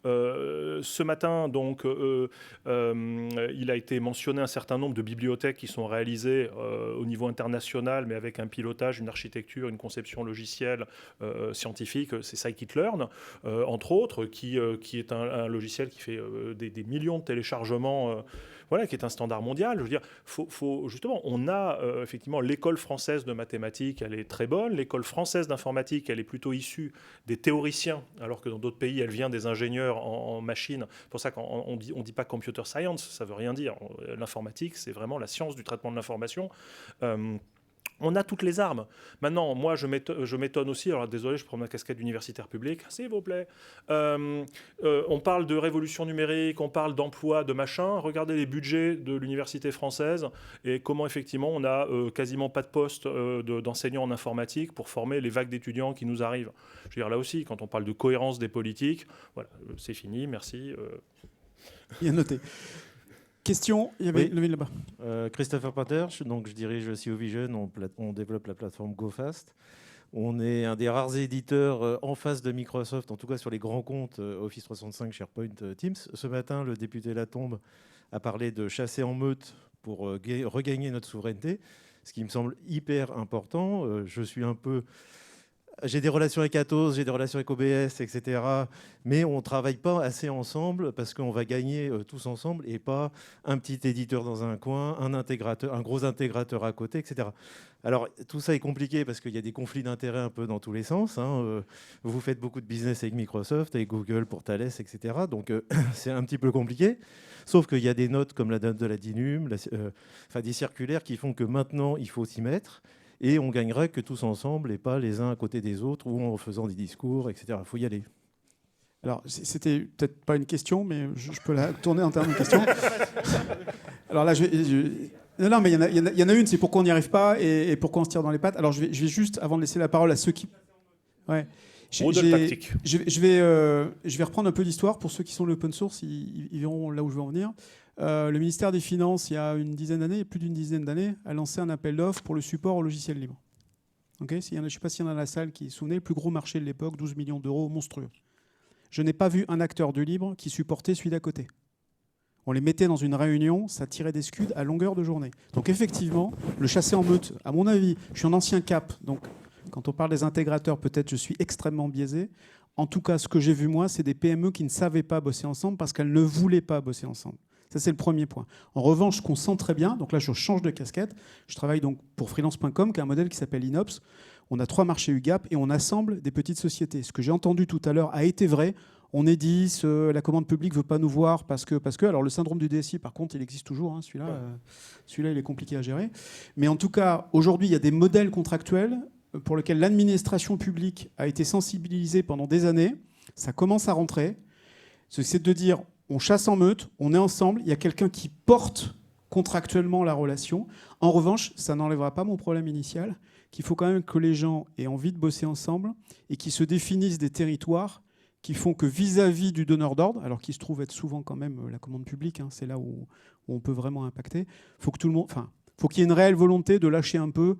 Ce matin, donc, il a été mentionné un certain nombre de bibliothèques qui sont réalisées au niveau international, mais avec un pilotage, une architecture, une conception logicielle scientifique. C'est scikit-learn, entre autres, qui est un logiciel qui fait des millions de téléchargements. Voilà, qui est un standard mondial. Je veux dire, justement, on a effectivement l'école française de mathématiques, elle est très bonne. L'école française d'informatique, elle est plutôt issue des théoriciens, alors que dans d'autres pays, elle vient des ingénieurs en machine. C'est pour ça qu'on dit pas computer science, ça veut rien dire. L'informatique, c'est vraiment la science du traitement de l'information. On a toutes les armes. Maintenant, moi, je m'étonne aussi. Alors, désolé, je prends ma casquette d'universitaire public, s'il vous plaît. On parle de révolution numérique, on parle d'emploi, de machin. Regardez les budgets de l'université française et comment, effectivement, on n'a quasiment pas de poste d'enseignants en informatique pour former les vagues d'étudiants qui nous arrivent. Je veux dire, là aussi, quand on parle de cohérence des politiques, voilà, c'est fini, merci. Bien noté. Question, il y avait levé là-bas. Christopher Pater, je dirige CO Vision, on développe la plateforme GoFast. On est un des rares éditeurs en face de Microsoft, en tout cas sur les grands comptes Office 365, SharePoint, Teams. Ce matin, le député Latombe a parlé de chasser en meute pour regagner notre souveraineté, ce qui me semble hyper important. J'ai des relations avec Atos, j'ai des relations avec OBS, etc. Mais on ne travaille pas assez ensemble parce qu'on va gagner tous ensemble et pas un petit éditeur dans un coin, un gros intégrateur à côté, etc. Alors, tout ça est compliqué parce qu'il y a des conflits d'intérêts un peu dans tous les sens. Vous faites beaucoup de business avec Microsoft, avec Google pour Thales, etc. Donc, c'est un petit peu compliqué. Sauf qu'il y a des notes comme la note de la DINUM, des circulaires qui font que maintenant, il faut s'y mettre. Et on gagnerait que tous ensemble et pas les uns à côté des autres ou en faisant des discours, etc. Il faut y aller. Alors, c'était peut-être pas une question, mais je peux la tourner en termes de question. Alors là, non, mais il y en a une, c'est pourquoi on n'y arrive pas et pourquoi on se tire dans les pattes. Alors, je vais juste, avant de laisser la parole à ceux qui... Ouais. Tactique. Je vais reprendre un peu d'histoire. Pour ceux qui sont de l'open source, ils verront là où je veux en venir. Le ministère des Finances, il y a plus d'une dizaine d'années, a lancé un appel d'offres pour le support au logiciel libre. Okay, je ne sais pas s'il y en a dans la salle qui se souvenait, le plus gros marché de l'époque, 12 millions d'euros, monstrueux. Je n'ai pas vu un acteur du libre qui supportait celui d'à côté. On les mettait dans une réunion, ça tirait des scuds à longueur de journée. Donc effectivement, le chasser en meute, à mon avis, je suis un ancien cap, donc quand on parle des intégrateurs, peut-être je suis extrêmement biaisé. En tout cas, ce que j'ai vu moi, c'est des PME qui ne savaient pas bosser ensemble parce qu'elles ne voulaient pas bosser ensemble. Ça, c'est le premier point. En revanche, ce qu'on sent très bien, donc là, je change de casquette. Je travaille donc pour freelance.com, qui est un modèle qui s'appelle Inops. On a 3 marchés UGAP et on assemble des petites sociétés. Ce que j'ai entendu tout à l'heure a été vrai. On est 10, la commande publique ne veut pas nous voir parce que... Alors, le syndrome du DSI, par contre, il existe toujours. Hein, celui-là, il est compliqué à gérer. Mais en tout cas, aujourd'hui, il y a des modèles contractuels pour lesquels l'administration publique a été sensibilisée pendant des années. Ça commence à rentrer. C'est de dire... On chasse en meute, on est ensemble, il y a quelqu'un qui porte contractuellement la relation. En revanche, ça n'enlèvera pas mon problème initial, qu'il faut quand même que les gens aient envie de bosser ensemble et qu'ils se définissent des territoires qui font que vis-à-vis du donneur d'ordre, alors qu'il se trouve être souvent quand même la commande publique, c'est là où on peut vraiment impacter, faut qu'il y ait une réelle volonté de lâcher un peu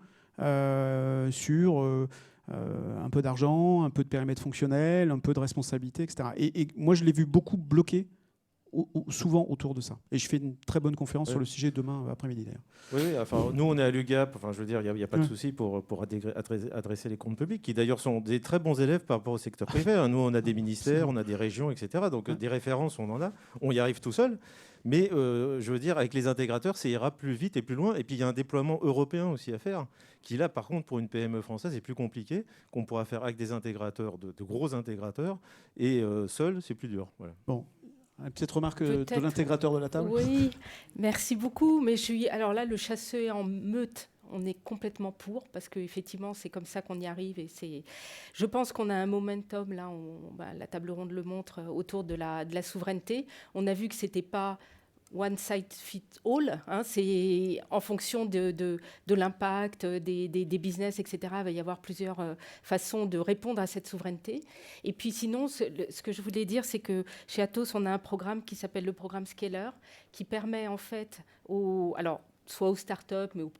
sur un peu d'argent, un peu de périmètre fonctionnel, un peu de responsabilité, etc. Et moi, je l'ai vu beaucoup bloquer souvent autour de ça. Et je fais une très bonne conférence sur le sujet demain après-midi d'ailleurs. Oui, enfin, nous on est à l'UGAP, enfin, je veux dire, il n'y a pas de souci pour adresser les comptes publics, qui d'ailleurs sont des très bons élèves par rapport au secteur privé. Nous on a des ministères, on a des régions, etc. Donc des références, on en a, on y arrive tout seul. Mais je veux dire, avec les intégrateurs, ça ira plus vite et plus loin. Et puis il y a un déploiement européen aussi à faire, qui là, par contre, pour une PME française, est plus compliqué, qu'on pourra faire avec des intégrateurs, de gros intégrateurs, et seul, c'est plus dur. Voilà. Bon. Une petite remarque de l'intégrateur de la table. Oui, merci beaucoup. Mais alors là, le chasseur en meute, on est complètement pour, parce qu'effectivement, c'est comme ça qu'on y arrive. Et je pense qu'on a un momentum, là, la table ronde le montre, autour de la souveraineté. On a vu que ce n'était pas one size fit all, c'est en fonction de l'impact, des business, etc. Il va y avoir plusieurs façons de répondre à cette souveraineté. Et puis sinon, ce que je voulais dire, c'est que chez Atos, on a un programme qui s'appelle le programme Scaler, qui permet en fait soit aux startups, mais aux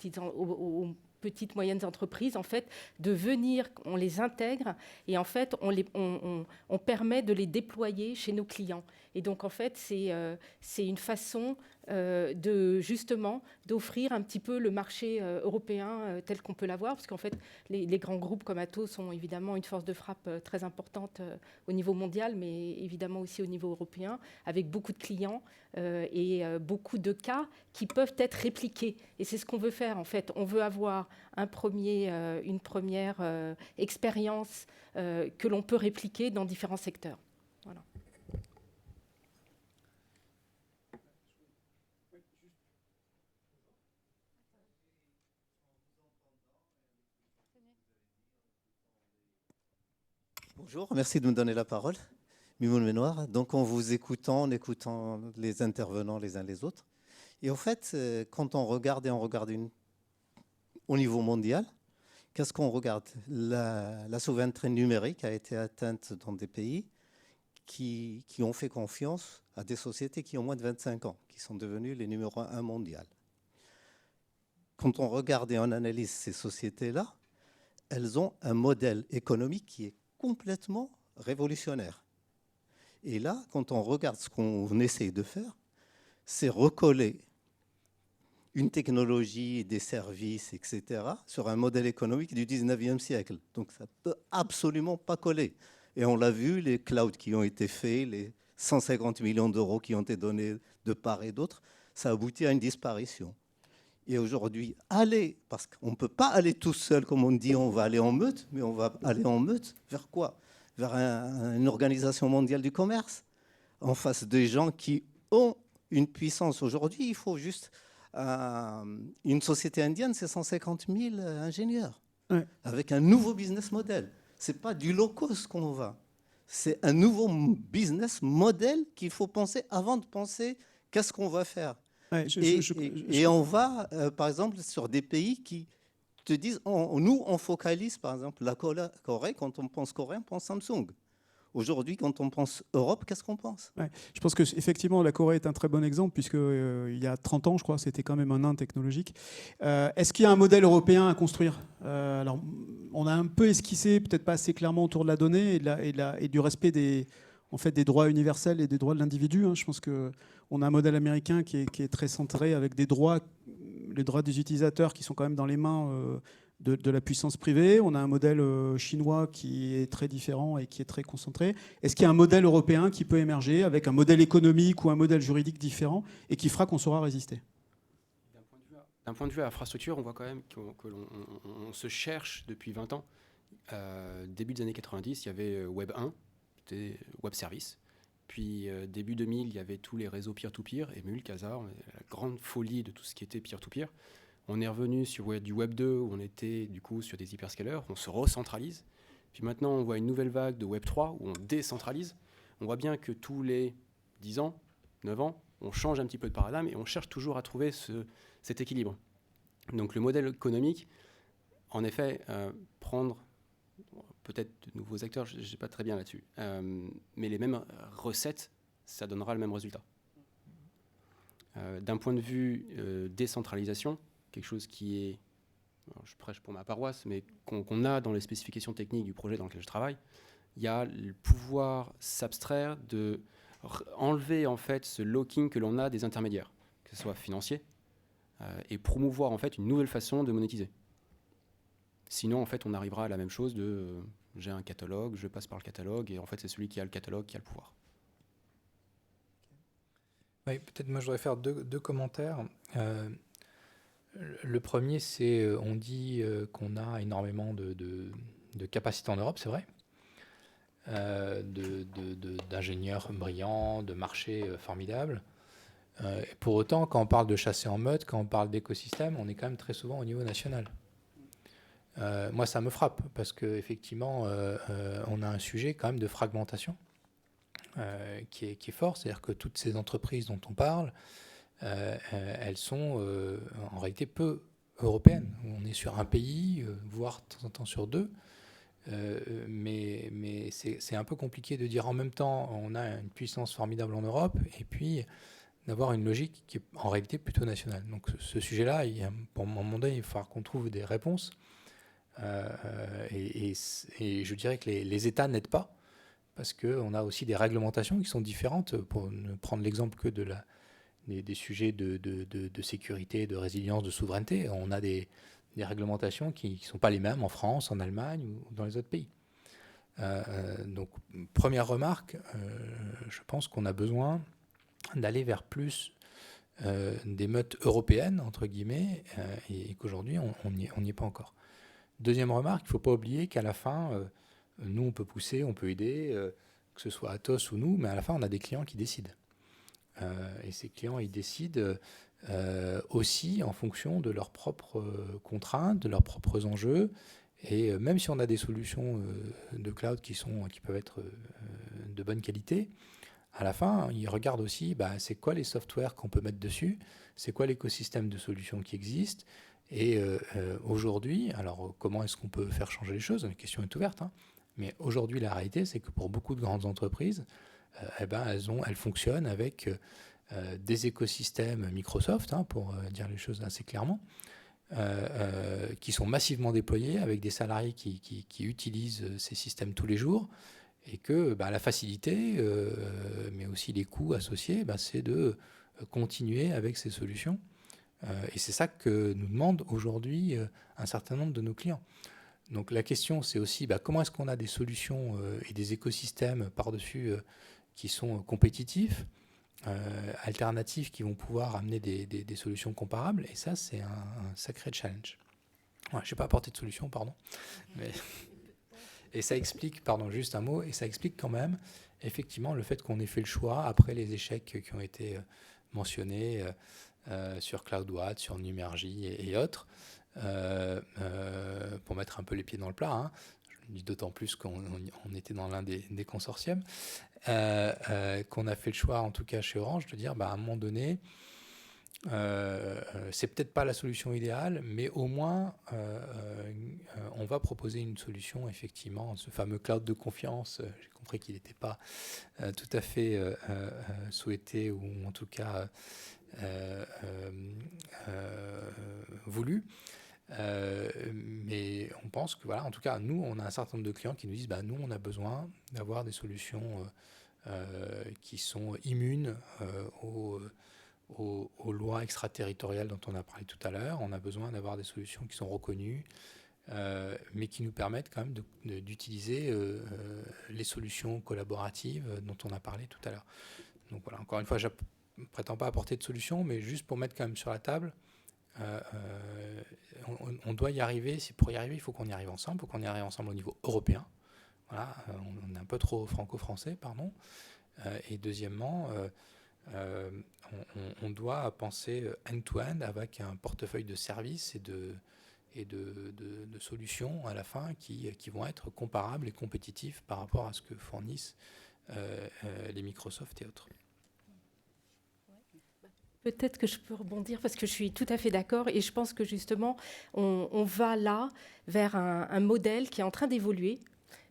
petites moyennes entreprises, en fait, de venir, on les intègre et en fait, on permet de les déployer chez nos clients. Et donc, en fait, c'est une façon justement d'offrir un petit peu le marché européen tel qu'on peut l'avoir, parce qu'en fait, les grands groupes comme Atos ont évidemment une force de frappe très importante au niveau mondial, mais évidemment aussi au niveau européen, avec beaucoup de clients et beaucoup de cas qui peuvent être répliqués. Et c'est ce qu'on veut faire, en fait. On veut avoir une première expérience que l'on peut répliquer dans différents secteurs. Voilà. Bonjour, merci de me donner la parole. Mimoun Ménoir. Donc, en vous écoutant, les intervenants les uns les autres. Et en fait, quand on regarde au niveau mondial, qu'est-ce qu'on regarde ? La souveraineté numérique a été atteinte dans des pays qui ont fait confiance à des sociétés qui ont moins de 25 ans, qui sont devenues les numéros 1 mondial. Quand on regarde et on analyse ces sociétés-là, elles ont un modèle économique qui est complètement révolutionnaire. Et là, quand on regarde ce qu'on essaye de faire, c'est recoller une technologie, des services, etc., sur un modèle économique du 19e siècle. Donc ça ne peut absolument pas coller. Et on l'a vu, les clouds qui ont été faits, les 150 millions d'euros qui ont été donnés de part et d'autre, ça aboutit à une disparition. Et aujourd'hui, parce qu'on ne peut pas aller tout seul, comme on dit, on va aller en meute, mais on va aller en meute vers quoi ? Vers une organisation mondiale du commerce, en face des gens qui ont une puissance. Aujourd'hui, il faut juste... une société indienne, c'est 150 000 ingénieurs, avec un nouveau business model. Ce n'est pas du low cost qu'on va. C'est un nouveau business model qu'il faut penser avant de penser qu'est-ce qu'on va faire. Et on va, par exemple, sur des pays qui te disent, nous, on focalise, par exemple, la Corée. Quand on pense Corée, on pense Samsung. Aujourd'hui, quand on pense Europe, qu'est-ce qu'on pense ? Je pense qu'effectivement, la Corée est un très bon exemple, puisque il y a 30 ans, je crois, c'était quand même un nain technologique. Est-ce qu'il y a un modèle européen à construire ? Alors, on a un peu esquissé, peut-être pas assez clairement, autour de la donnée et du respect des droits universels et des droits de l'individu. Je pense qu'on a un modèle américain qui est très centré, avec les droits des utilisateurs qui sont quand même dans les mains de la puissance privée. On a un modèle chinois qui est très différent et qui est très concentré. Est-ce qu'il y a un modèle européen qui peut émerger avec un modèle économique ou un modèle juridique différent et qui fera qu'on saura résister ? D'un point de vue infrastructure, on voit quand même que l'on se cherche depuis 20 ans. Début des années 90, il y avait Web 1, c'était Web Service. Puis début 2000, il y avait tous les réseaux peer-to-peer, Emule, Quasar, la grande folie de tout ce qui était peer-to-peer. On est revenu sur du Web 2, où on était du coup sur des hyperscalers, on se recentralise. Puis maintenant, on voit une nouvelle vague de Web 3, où on décentralise. On voit bien que tous les 10 ans, 9 ans, on change un petit peu de paradigme et on cherche toujours à trouver cet équilibre. Donc le modèle économique, en effet, prendre peut-être de nouveaux acteurs, je ne sais pas très bien là-dessus, mais les mêmes recettes, ça donnera le même résultat. D'un point de vue décentralisation, quelque chose qui est, alors je prêche pour ma paroisse, mais qu'on a dans les spécifications techniques du projet dans lequel je travaille, il y a le pouvoir s'abstraire de enlever en fait ce locking que l'on a des intermédiaires, que ce soit financier, et promouvoir en fait une nouvelle façon de monétiser. Sinon, en fait, on arrivera à la même chose de j'ai un catalogue, je passe par le catalogue, et en fait, c'est celui qui a le catalogue qui a le pouvoir. Oui, peut-être moi je voudrais faire deux commentaires. Le premier, c'est on dit qu'on a énormément de capacités en Europe, c'est vrai, d'ingénieurs brillants, de marchés formidables. Pour autant, quand on parle de chasser en meute, quand on parle d'écosystème, on est quand même très souvent au niveau national. Moi, ça me frappe parce qu'effectivement, on a un sujet quand même de fragmentation qui est fort. C'est-à-dire que toutes ces entreprises dont on parle, elles sont en réalité peu européennes. On est sur un pays, voire de temps en temps sur deux. Mais c'est un peu compliqué de dire en même temps on a une puissance formidable en Europe et puis d'avoir une logique qui est en réalité plutôt nationale. Donc ce sujet-là, pour un moment donné, il va falloir qu'on trouve des réponses. Et je dirais que les États n'aident pas parce qu'on a aussi des réglementations qui sont différentes. Pour ne prendre l'exemple que des sujets de sécurité, de résilience, de souveraineté, on a des réglementations qui ne sont pas les mêmes en France, en Allemagne ou dans les autres pays. Donc, première remarque, je pense qu'on a besoin d'aller vers plus des meutes européennes, entre guillemets, et qu'aujourd'hui, on n'y est pas encore. Deuxième remarque, il ne faut pas oublier qu'à la fin, nous, on peut pousser, on peut aider, que ce soit Atos ou nous, mais à la fin, on a des clients qui décident. Et ces clients, ils décident aussi en fonction de leurs propres contraintes, de leurs propres enjeux. Et même si on a des solutions de cloud qui peuvent être de bonne qualité, à la fin, ils regardent aussi c'est quoi les softwares qu'on peut mettre dessus, c'est quoi l'écosystème de solutions qui existe. Et aujourd'hui, alors comment est-ce qu'on peut faire changer les choses? La question est ouverte. Mais aujourd'hui, la réalité, c'est que pour beaucoup de grandes entreprises, elles fonctionnent avec des écosystèmes Microsoft, pour dire les choses assez clairement, qui sont massivement déployés avec des salariés qui utilisent ces systèmes tous les jours, et que la facilité, mais aussi les coûts associés, c'est de continuer avec ces solutions. Et c'est ça que nous demandent aujourd'hui un certain nombre de nos clients. Donc la question, c'est aussi comment est-ce qu'on a des solutions et des écosystèmes par-dessus qui sont compétitifs, alternatifs, qui vont pouvoir amener des solutions comparables. Et ça, c'est un sacré challenge. Ouais, je n'ai pas apporté de solution, pardon. Mais et ça explique, juste un mot, et ça explique quand même, effectivement, le fait qu'on ait fait le choix, après les échecs qui ont été mentionnés sur CloudWatt, sur Numergy et autres, pour mettre un peu les pieds dans le plat. Je le dis d'autant plus qu'on était dans l'un des consortiums, qu'on a fait le choix, en tout cas chez Orange, de dire à un moment donné, c'est peut-être pas la solution idéale, mais au moins on va proposer une solution, effectivement, ce fameux cloud de confiance. J'ai compris qu'il n'était pas tout à fait souhaité, ou en tout cas voulu. Mais on pense que, en tout cas, nous, on a un certain nombre de clients qui nous disent nous, on a besoin d'avoir des solutions qui sont immunes aux lois extraterritoriales dont on a parlé tout à l'heure. On a besoin d'avoir des solutions qui sont reconnues, mais qui nous permettent quand même d'utiliser les solutions collaboratives dont on a parlé tout à l'heure. Donc voilà, encore une fois, je ne prétends pas apporter de solution, mais juste pour mettre quand même sur la table, on doit y arriver. Pour y arriver, il faut qu'on y arrive ensemble, il faut qu'on y arrive ensemble au niveau européen. Voilà, on est un peu trop franco-français, pardon. Et deuxièmement, on doit penser end-to-end avec un portefeuille de services et de solutions à la fin qui vont être comparables et compétitifs par rapport à ce que fournissent les Microsoft et autres. Peut-être que je peux rebondir parce que je suis tout à fait d'accord et je pense que justement on va là vers un modèle qui est en train d'évoluer.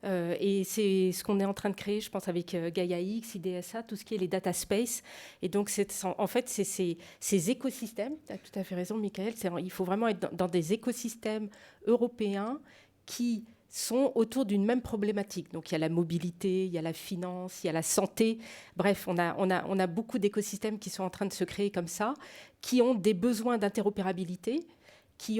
Et c'est ce qu'on est en train de créer, je pense, avec Gaia-X, IDSA, tout ce qui est les data space. Et donc, en fait, c'est ces écosystèmes, tu as tout à fait raison, Michael, il faut vraiment être dans des écosystèmes européens qui sont autour d'une même problématique. Donc il y a la mobilité, il y a la finance, il y a la santé. Bref, on a beaucoup d'écosystèmes qui sont en train de se créer comme ça, qui ont des besoins d'interopérabilité, qui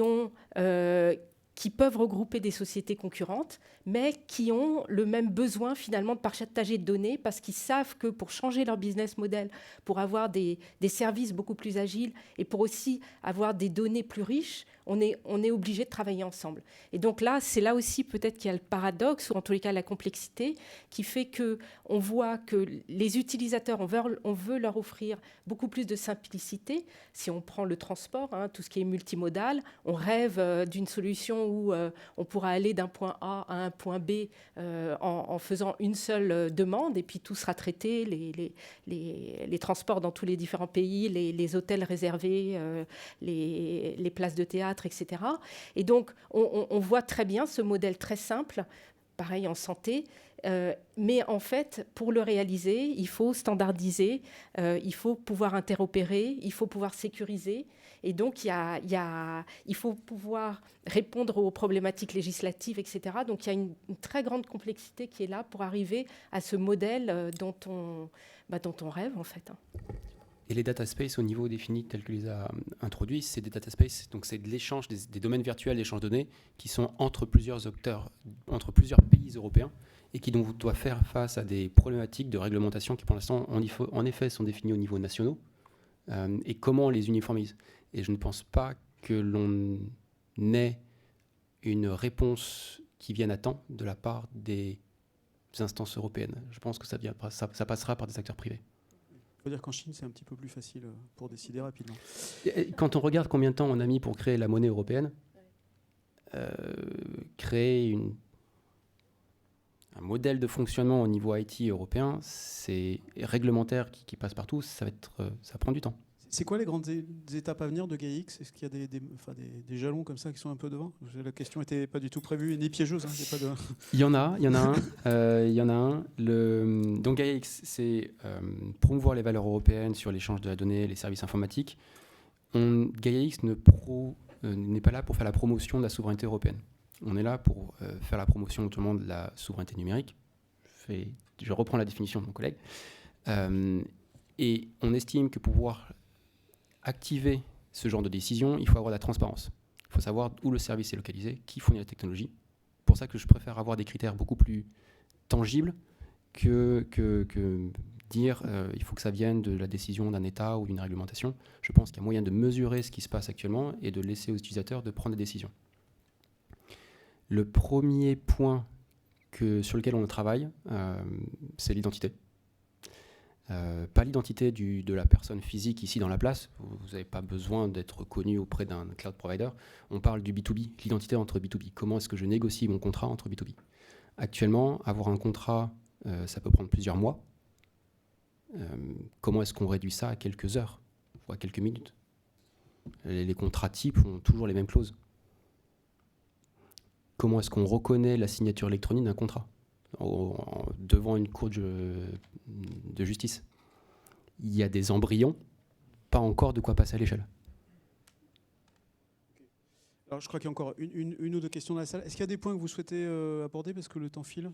peuvent regrouper des sociétés concurrentes, mais qui ont le même besoin finalement de partager de données parce qu'ils savent que pour changer leur business model, pour avoir des services beaucoup plus agiles et pour aussi avoir des données plus riches, on est obligé de travailler ensemble. Et donc là, c'est là aussi peut-être qu'il y a le paradoxe, ou en tous les cas la complexité, qui fait qu'on voit que les utilisateurs, on veut leur offrir beaucoup plus de simplicité. Si on prend le transport, tout ce qui est multimodal, on rêve d'une solution où on pourra aller d'un point A à un point B en faisant une seule demande, et puis tout sera traité, les transports dans tous les différents pays, les hôtels réservés, les places de théâtre, etc. Et donc, on voit très bien ce modèle très simple, pareil en santé, mais en fait, pour le réaliser, il faut standardiser, il faut pouvoir interopérer, il faut pouvoir sécuriser. Et donc, il faut pouvoir répondre aux problématiques législatives, etc. Donc, il y a une très grande complexité qui est là pour arriver à ce modèle dont on rêve, en fait. Et les data space au niveau défini tel que les a introduits, c'est des data space, donc c'est de l'échange des domaines virtuels d'échange de données qui sont entre plusieurs acteurs, entre plusieurs pays européens et qui donc doivent faire face à des problématiques de réglementation qui pour l'instant en effet sont définies au niveau national et comment on les uniformise. Et je ne pense pas que l'on ait une réponse qui vienne à temps de la part des instances européennes. Je pense que ça passera par des acteurs privés. Il faut dire qu'en Chine, c'est un petit peu plus facile pour décider rapidement. Quand on regarde combien de temps on a mis pour créer la monnaie européenne, créer un modèle de fonctionnement au niveau IT européen, c'est réglementaire qui passe partout, ça prend du temps. C'est quoi les grandes étapes à venir de GAIX? Est-ce qu'il y a des jalons comme ça qui sont un peu devant? La question n'était pas du tout prévue, ni piégeuse. Il y en a un. Donc GAIX, c'est promouvoir les valeurs européennes sur l'échange de la donnée, les services informatiques. GAIX n'est pas là pour faire la promotion de la souveraineté européenne. On est là pour faire la promotion notamment de la souveraineté numérique. Je reprends la définition de mon collègue. Et on estime que pour pouvoir activer ce genre de décision, il faut avoir de la transparence. Il faut savoir où le service est localisé, qui fournit la technologie. C'est pour ça que je préfère avoir des critères beaucoup plus tangibles que dire il faut que ça vienne de la décision d'un État ou d'une réglementation. Je pense qu'il y a moyen de mesurer ce qui se passe actuellement et de laisser aux utilisateurs de prendre des décisions. Le premier point sur lequel on travaille, c'est l'identité. Pas l'identité de la personne physique ici dans la place. Vous n'avez pas besoin d'être connu auprès d'un cloud provider. On parle du B2B, l'identité entre B2B. Comment est-ce que je négocie mon contrat entre B2B? Actuellement, avoir un contrat, ça peut prendre plusieurs mois. Comment est-ce qu'on réduit ça à quelques heures ou à quelques minutes? Les contrats types ont toujours les mêmes clauses. Comment est-ce qu'on reconnaît la signature électronique d'un contrat devant une cour de justice? Il y a des embryons, pas encore de quoi passer à l'échelle. Alors, je crois qu'il y a encore une ou deux questions dans la salle. Est-ce qu'il y a des points que vous souhaitez aborder, parce que le temps file,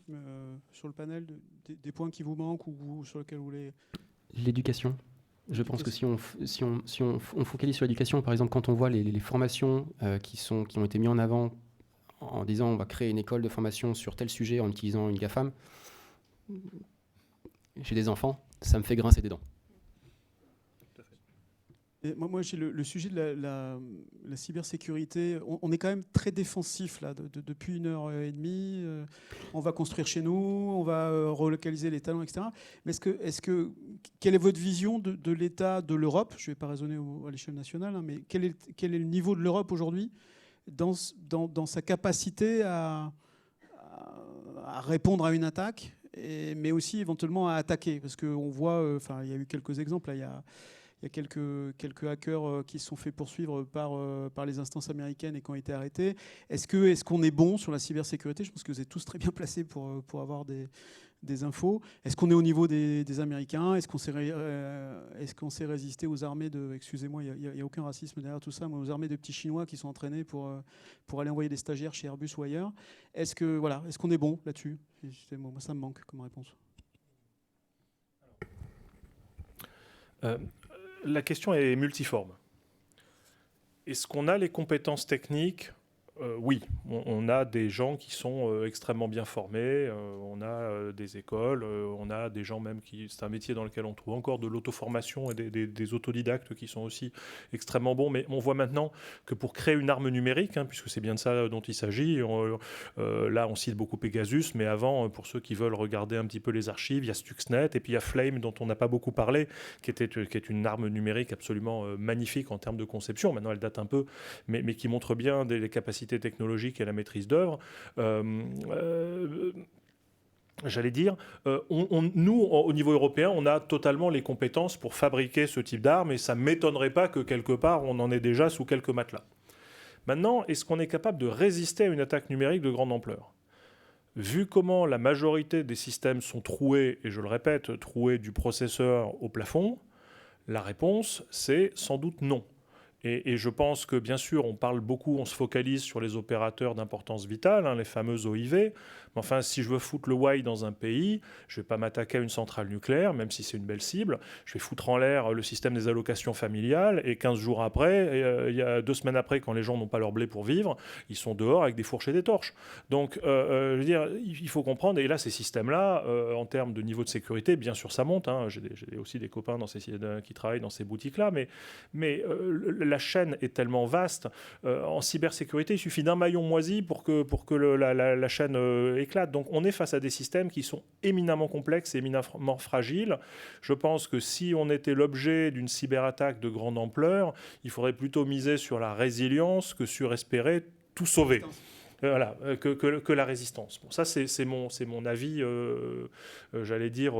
sur le panel, des points qui vous manquent ou sur lesquels vous voulez... L'éducation. Je pense que si on focalise sur l'éducation, par exemple, quand on voit les formations qui ont été mises en avant en disant on va créer une école de formation sur tel sujet en utilisant une GAFAM, j'ai des enfants, ça me fait grincer des dents. Et moi j'ai le sujet de la cybersécurité. On est quand même très défensif là, depuis 1h30. On va construire chez nous, on va relocaliser les talents, etc. Mais quelle est votre vision de l'État de l'Europe? Je ne vais pas raisonner à l'échelle nationale, hein, mais quel est le niveau de l'Europe aujourd'hui dans sa capacité à répondre à une attaque, mais aussi éventuellement à attaquer? Parce qu'on voit, il y a eu quelques exemples. Là, il y a quelques hackers qui se sont fait poursuivre par les instances américaines et qui ont été arrêtés. Est-ce qu'on est bon sur la cybersécurité? Je pense que vous êtes tous très bien placés pour avoir des infos. Est-ce qu'on est au niveau des Américains? Est-ce qu'on s'est résisté aux armées de... Excusez-moi, il n'y a aucun racisme derrière tout ça, mais aux armées de petits Chinois qui sont entraînés pour aller envoyer des stagiaires chez Airbus ou ailleurs. Est-ce qu'on est bon là-dessus? Moi, ça me manque comme réponse. La question est multiforme. Est-ce qu'on a les compétences techniques? Oui, on a des gens qui sont extrêmement bien formés, on a des écoles, on a des gens même qui... C'est un métier dans lequel on trouve encore de l'auto-formation et des autodidactes qui sont aussi extrêmement bons, mais on voit maintenant que pour créer une arme numérique, puisque c'est bien de ça dont il s'agit, là on cite beaucoup Pegasus, mais avant, pour ceux qui veulent regarder un petit peu les archives, il y a Stuxnet, et puis il y a Flame, dont on n'a pas beaucoup parlé, qui est une arme numérique absolument magnifique en termes de conception. Maintenant elle date un peu, mais qui montre bien les capacités technologique et la maîtrise d'œuvre. J'allais dire, nous, au niveau européen, on a totalement les compétences pour fabriquer ce type d'armes et ça ne m'étonnerait pas que quelque part, on en ait déjà sous quelques matelas. Maintenant, est-ce qu'on est capable de résister à une attaque numérique de grande ampleur? Vu comment la majorité des systèmes sont troués, et je le répète, troués du processeur au plafond, la réponse, c'est sans doute non. Et je pense que, bien sûr, on parle beaucoup, on se focalise sur les opérateurs d'importance vitale, les fameux OIV. Mais enfin, si je veux foutre le why dans un pays, je ne vais pas m'attaquer à une centrale nucléaire, même si c'est une belle cible. Je vais foutre en l'air le système des allocations familiales. Et 15 jours après, il y a 2 semaines après, quand les gens n'ont pas leur blé pour vivre, ils sont dehors avec des fourches et des torches. Donc, je veux dire, il faut comprendre. Et là, ces systèmes-là, en termes de niveau de sécurité, bien sûr, ça monte. J'ai aussi des copains qui travaillent dans ces boutiques-là. Mais la chaîne est tellement vaste. En cybersécurité, il suffit d'un maillon moisi pour que la chaîne éclate. Donc on est face à des systèmes qui sont éminemment complexes et éminemment fragiles. Je pense que si on était l'objet d'une cyberattaque de grande ampleur, il faudrait plutôt miser sur la résilience que sur espérer tout sauver. Voilà, que la résistance. Bon, ça, c'est mon avis, j'allais dire,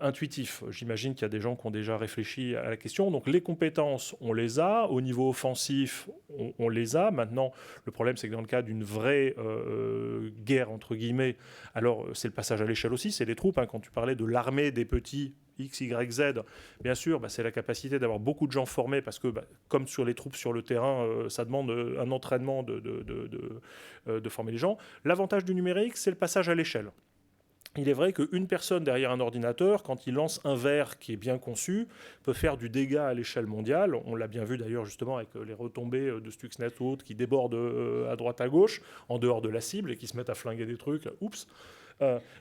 intuitif. J'imagine qu'il y a des gens qui ont déjà réfléchi à la question. Donc, les compétences, on les a. Au niveau offensif, on les a. Maintenant, le problème, c'est que dans le cas d'une vraie guerre, entre guillemets, alors, c'est le passage à l'échelle aussi, c'est les troupes. Quand tu parlais de l'armée des petits X, Y, Z, bien sûr, c'est la capacité d'avoir beaucoup de gens formés parce que, comme sur les troupes sur le terrain, ça demande un entraînement de former les gens. L'avantage du numérique, c'est le passage à l'échelle. Il est vrai qu'une personne derrière un ordinateur, quand il lance un verre qui est bien conçu, peut faire du dégât à l'échelle mondiale. On l'a bien vu d'ailleurs justement avec les retombées de Stuxnet ou autres qui débordent à droite à gauche, en dehors de la cible et qui se mettent à flinguer des trucs. Oups.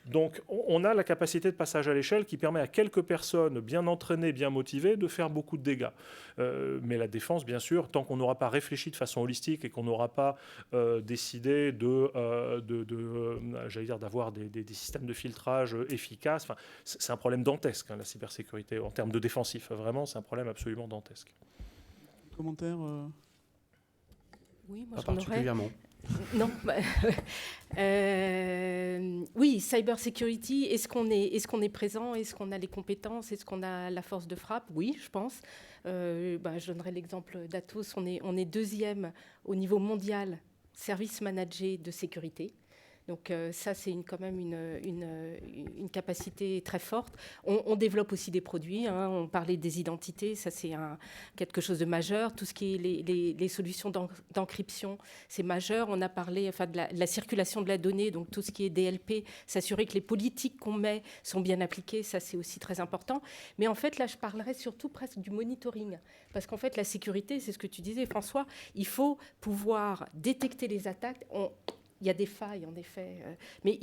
Donc on a la capacité de passage à l'échelle qui permet à quelques personnes bien entraînées, bien motivées de faire beaucoup de dégâts. Mais la défense, bien sûr, tant qu'on n'aura pas réfléchi de façon holistique et qu'on n'aura pas décidé j'allais dire, d'avoir des systèmes de filtrage efficaces, c'est un problème dantesque, la cybersécurité, en termes de défensif. Vraiment, c'est un problème absolument dantesque. Commentaire Oui, moi pas particulièrement. Non. Oui, cybersecurity, est-ce qu'on est présent? Est-ce qu'on a les compétences? Est-ce qu'on a la force de frappe? Oui, je pense. Je donnerai l'exemple d'Atos. On est 2e au niveau mondial service managé de sécurité. Donc ça, c'est quand même une capacité très forte. On développe aussi des produits. On parlait des identités, ça c'est quelque chose de majeur. Tout ce qui est les solutions d'encryption, c'est majeur. On a parlé de la circulation de la donnée, donc tout ce qui est DLP, s'assurer que les politiques qu'on met sont bien appliquées, ça c'est aussi très important. Mais en fait, là, je parlerais surtout presque du monitoring. Parce qu'en fait, la sécurité, c'est ce que tu disais, François, il faut pouvoir détecter les attaques. Il y a des failles, en effet, mais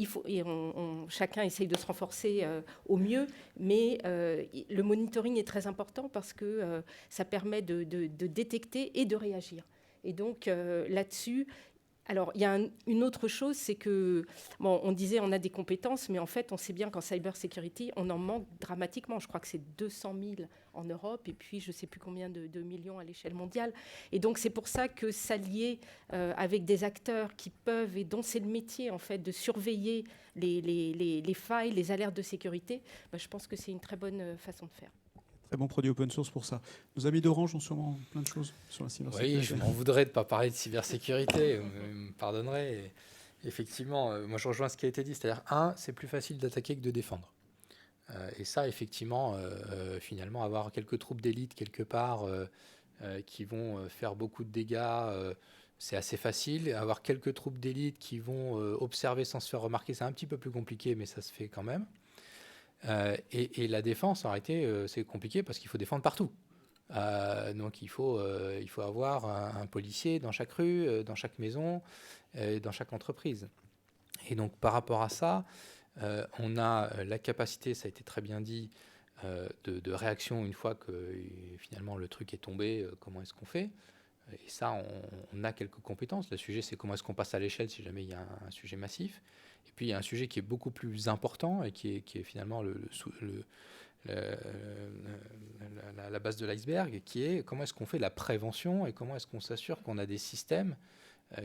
chacun essaye de se renforcer au mieux, mais le monitoring est très important parce que ça permet de détecter et de réagir. Et donc, là-dessus, alors, il y a une autre chose, c'est que, on disait on a des compétences, mais en fait, on sait bien qu'en cybersecurity, on en manque dramatiquement. Je crois que c'est 200 000 en Europe et puis je ne sais plus combien de millions à l'échelle mondiale. Et donc, c'est pour ça que s'allier avec des acteurs qui peuvent, et dont c'est le métier, en fait, de surveiller les failles, les alertes de sécurité, je pense que c'est une très bonne façon de faire. très bon produit open source pour ça. Nos amis d'Orange ont sûrement plein de choses sur la cybersécurité. Oui, je m'en voudrais de ne pas parler de cybersécurité, vous me pardonnerez. Et effectivement, moi je rejoins ce qui a été dit, c'est-à-dire, c'est plus facile d'attaquer que de défendre. Et ça, effectivement, finalement, avoir quelques troupes d'élite quelque part qui vont faire beaucoup de dégâts, c'est assez facile. Avoir quelques troupes d'élite qui vont observer sans se faire remarquer, c'est un petit peu plus compliqué, mais ça se fait quand même. Et la défense, en réalité, c'est compliqué parce qu'il faut défendre partout. Donc il faut avoir un policier dans chaque rue, dans chaque maison, dans chaque entreprise. Et donc par rapport à ça, on a la capacité, ça a été très bien dit, de réaction une fois que finalement le truc est tombé, comment est-ce qu'on fait? Et ça, on a quelques compétences. Le sujet, c'est comment est-ce qu'on passe à l'échelle si jamais il y a un sujet massif. Et puis il y a un sujet qui est beaucoup plus important et qui est finalement la base de l'iceberg, qui est comment est-ce qu'on fait la prévention et comment est-ce qu'on s'assure qu'on a des systèmes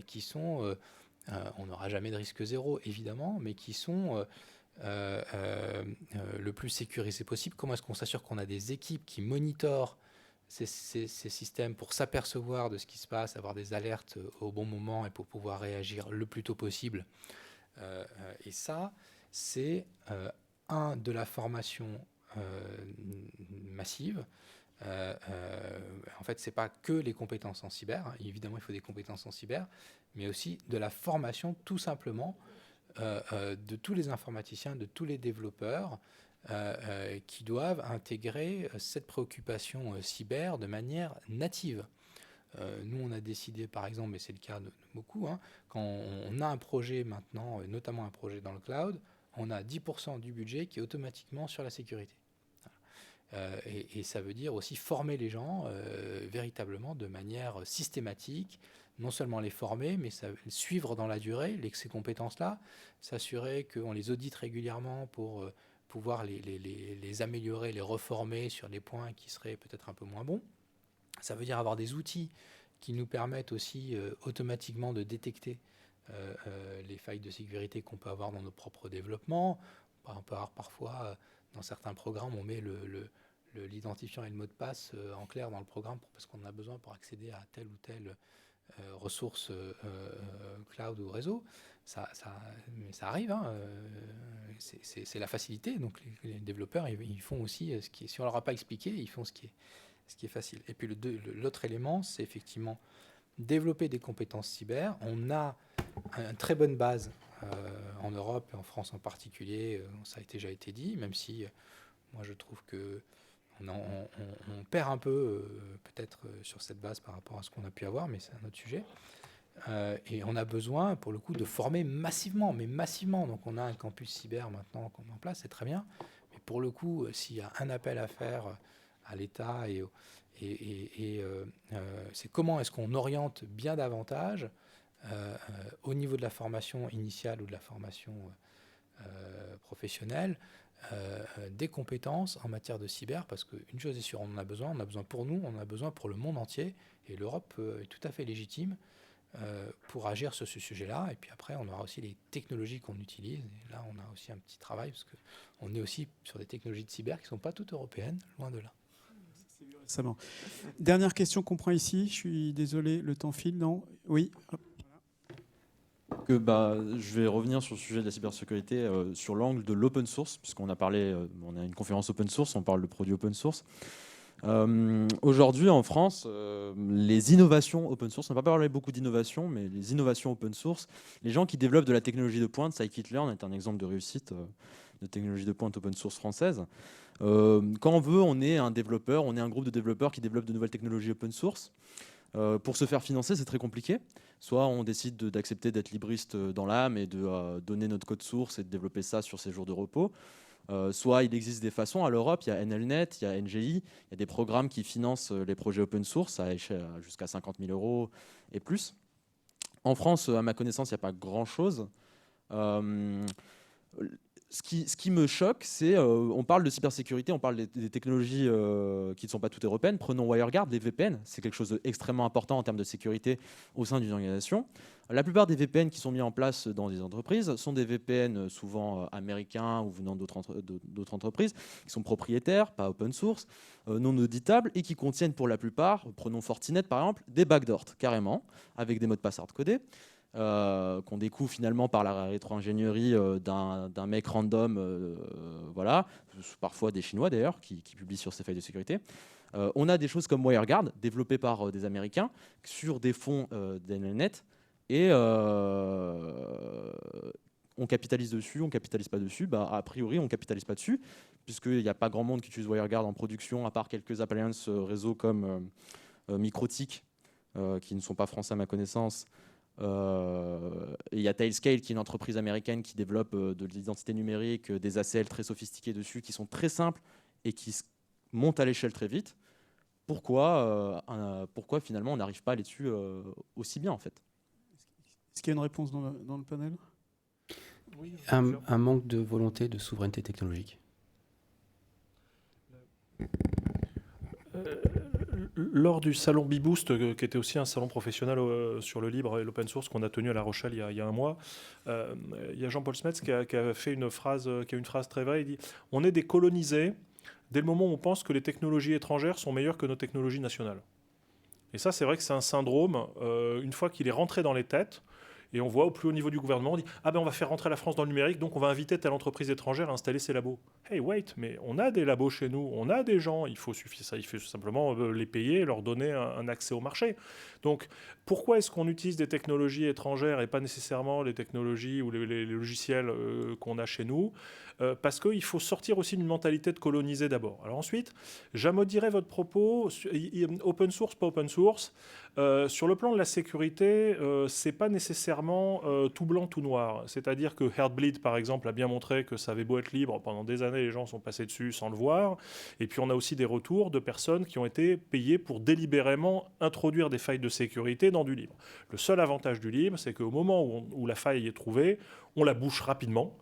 qui sont, on n'aura jamais de risque zéro évidemment, mais qui sont le plus sécurisés possible. Comment est-ce qu'on s'assure qu'on a des équipes qui monitorent ces systèmes pour s'apercevoir de ce qui se passe, avoir des alertes au bon moment et pour pouvoir réagir le plus tôt possible. Et ça, c'est de la formation massive. En fait, c'est pas que les compétences en cyber. Évidemment, il faut des compétences en cyber, mais aussi de la formation tout simplement de tous les informaticiens, de tous les développeurs qui doivent intégrer cette préoccupation cyber de manière native. Nous, on a décidé, par exemple, et c'est le cas de beaucoup, quand on a un projet maintenant, notamment un projet dans le cloud, on a 10% du budget qui est automatiquement sur la sécurité. Et ça veut dire aussi former les gens véritablement de manière systématique, non seulement les former, mais suivre dans la durée ces compétences-là, s'assurer qu'on les audite régulièrement pour pouvoir les améliorer, les reformer sur des points qui seraient peut-être un peu moins bons. Ça veut dire avoir des outils qui nous permettent aussi automatiquement de détecter les failles de sécurité qu'on peut avoir dans nos propres développements. On peut avoir parfois, dans certains programmes, on met l'identifiant et le mot de passe en clair dans le programme parce qu'on en a besoin pour accéder à telle ou telle ressource cloud ou réseau. Mais ça arrive, c'est la facilité. Donc les développeurs, ils font aussi ce qui est, si on ne leur a pas expliqué, ils font ce qui est facile. Et puis l'autre élément, c'est effectivement développer des compétences cyber. On a une très bonne base en Europe et en France en particulier, ça a déjà été dit, même si moi je trouve que on perd un peu peut-être sur cette base par rapport à ce qu'on a pu avoir, mais c'est un autre sujet. Et on a besoin, pour le coup, de former massivement, mais massivement. Donc on a un campus cyber maintenant qu'on met en place, c'est très bien. Mais pour le coup, s'il y a un appel à faire à l'État, c'est comment est-ce qu'on oriente bien davantage au niveau de la formation initiale ou de la formation professionnelle, des compétences en matière de cyber, parce qu'une chose est sûre, on en a besoin pour nous, on en a besoin pour le monde entier, et l'Europe est tout à fait légitime pour agir sur ce sujet-là. Et puis après, on aura aussi les technologies qu'on utilise, et là, on a aussi un petit travail, parce qu'on est aussi sur des technologies de cyber qui ne sont pas toutes européennes, loin de là. Récemment. Dernière question qu'on prend ici, je suis désolé, le temps file, non? Oui. Je vais revenir sur le sujet de la cybersécurité sur l'angle de l'open source, puisqu'on a parlé, on a une conférence open source, on parle de produits open source. Aujourd'hui en France, les innovations open source, on n'a pas parlé beaucoup d'innovations, mais les innovations open source, les gens qui développent de la technologie de pointe, Scikit-learn est un exemple de réussite de technologie de pointe open source française. Quand on veut, on est un développeur, on est un groupe de développeurs qui développent de nouvelles technologies open source. Pour se faire financer, c'est très compliqué. Soit on décide d'accepter d'être libriste dans l'âme et de donner notre code source et de développer ça sur ses jours de repos. Soit il existe des façons. À l'Europe, il y a NLNet, il y a NGI, il y a des programmes qui financent les projets open source à échelle jusqu'à 50 000 € et plus. En France, à ma connaissance, il n'y a pas grand-chose. ce qui me choque, c'est on parle de cybersécurité, on parle des technologies qui ne sont pas toutes européennes. Prenons WireGuard, les VPN, c'est quelque chose d'extrêmement important en termes de sécurité au sein d'une organisation. La plupart des VPN qui sont mis en place dans des entreprises sont des VPN souvent américains ou venant d'autres entreprises, qui sont propriétaires, pas open source, non auditables, et qui contiennent pour la plupart, prenons Fortinet par exemple, des backdoors carrément, avec des mots de passe hardcodés. Qu'on découvre finalement par la rétro-ingénierie d'un mec random, voilà, parfois des Chinois d'ailleurs, qui publient sur ces failles de sécurité. On a des choses comme WireGuard, développées par des Américains, sur des fonds d'Elnet, et on capitalise dessus, on capitalise pas dessus. A priori, on capitalise pas dessus, puisqu'il n'y a pas grand monde qui utilise WireGuard en production, à part quelques appliances réseau comme Microtik, qui ne sont pas français à ma connaissance. Et il y a Tailscale, qui est une entreprise américaine qui développe de l'identité numérique, des ACL très sophistiqués dessus, qui sont très simples et qui montent à l'échelle très vite. Pourquoi finalement on n'arrive pas à aller dessus aussi bien en fait? Est-ce qu'il y a une réponse dans le panel? Oui, un manque de volonté de souveraineté technologique. Lors du salon Beboost, qui était aussi un salon professionnel sur le libre et l'open source qu'on a tenu à La Rochelle il y a un mois, il y a Jean-Paul Smets qui a fait une phrase très vraie. Il dit « On est des colonisés dès le moment où on pense que les technologies étrangères sont meilleures que nos technologies nationales. » Et ça, c'est vrai que c'est un syndrome, une fois qu'il est rentré dans les têtes. Et on voit au plus haut niveau du gouvernement, on dit « Ah ben on va faire rentrer la France dans le numérique, donc on va inviter telle entreprise étrangère à installer ses labos. » Hey, wait, mais on a des labos chez nous, on a des gens, il faut simplement les payer et leur donner un accès au marché. Donc pourquoi est-ce qu'on utilise des technologies étrangères et pas nécessairement les technologies ou les logiciels qu'on a chez nous? Parce qu'il faut sortir aussi d'une mentalité de coloniser d'abord. Alors ensuite, j'amodirais votre propos, open source, pas open source. Sur le plan de la sécurité, c'est pas nécessairement tout blanc, tout noir. C'est-à-dire que Heartbleed, par exemple, a bien montré que ça avait beau être libre, pendant des années, les gens sont passés dessus sans le voir. Et puis on a aussi des retours de personnes qui ont été payées pour délibérément introduire des failles de sécurité dans du libre. Le seul avantage du libre, c'est qu'au moment où la faille est trouvée, on la bouche rapidement.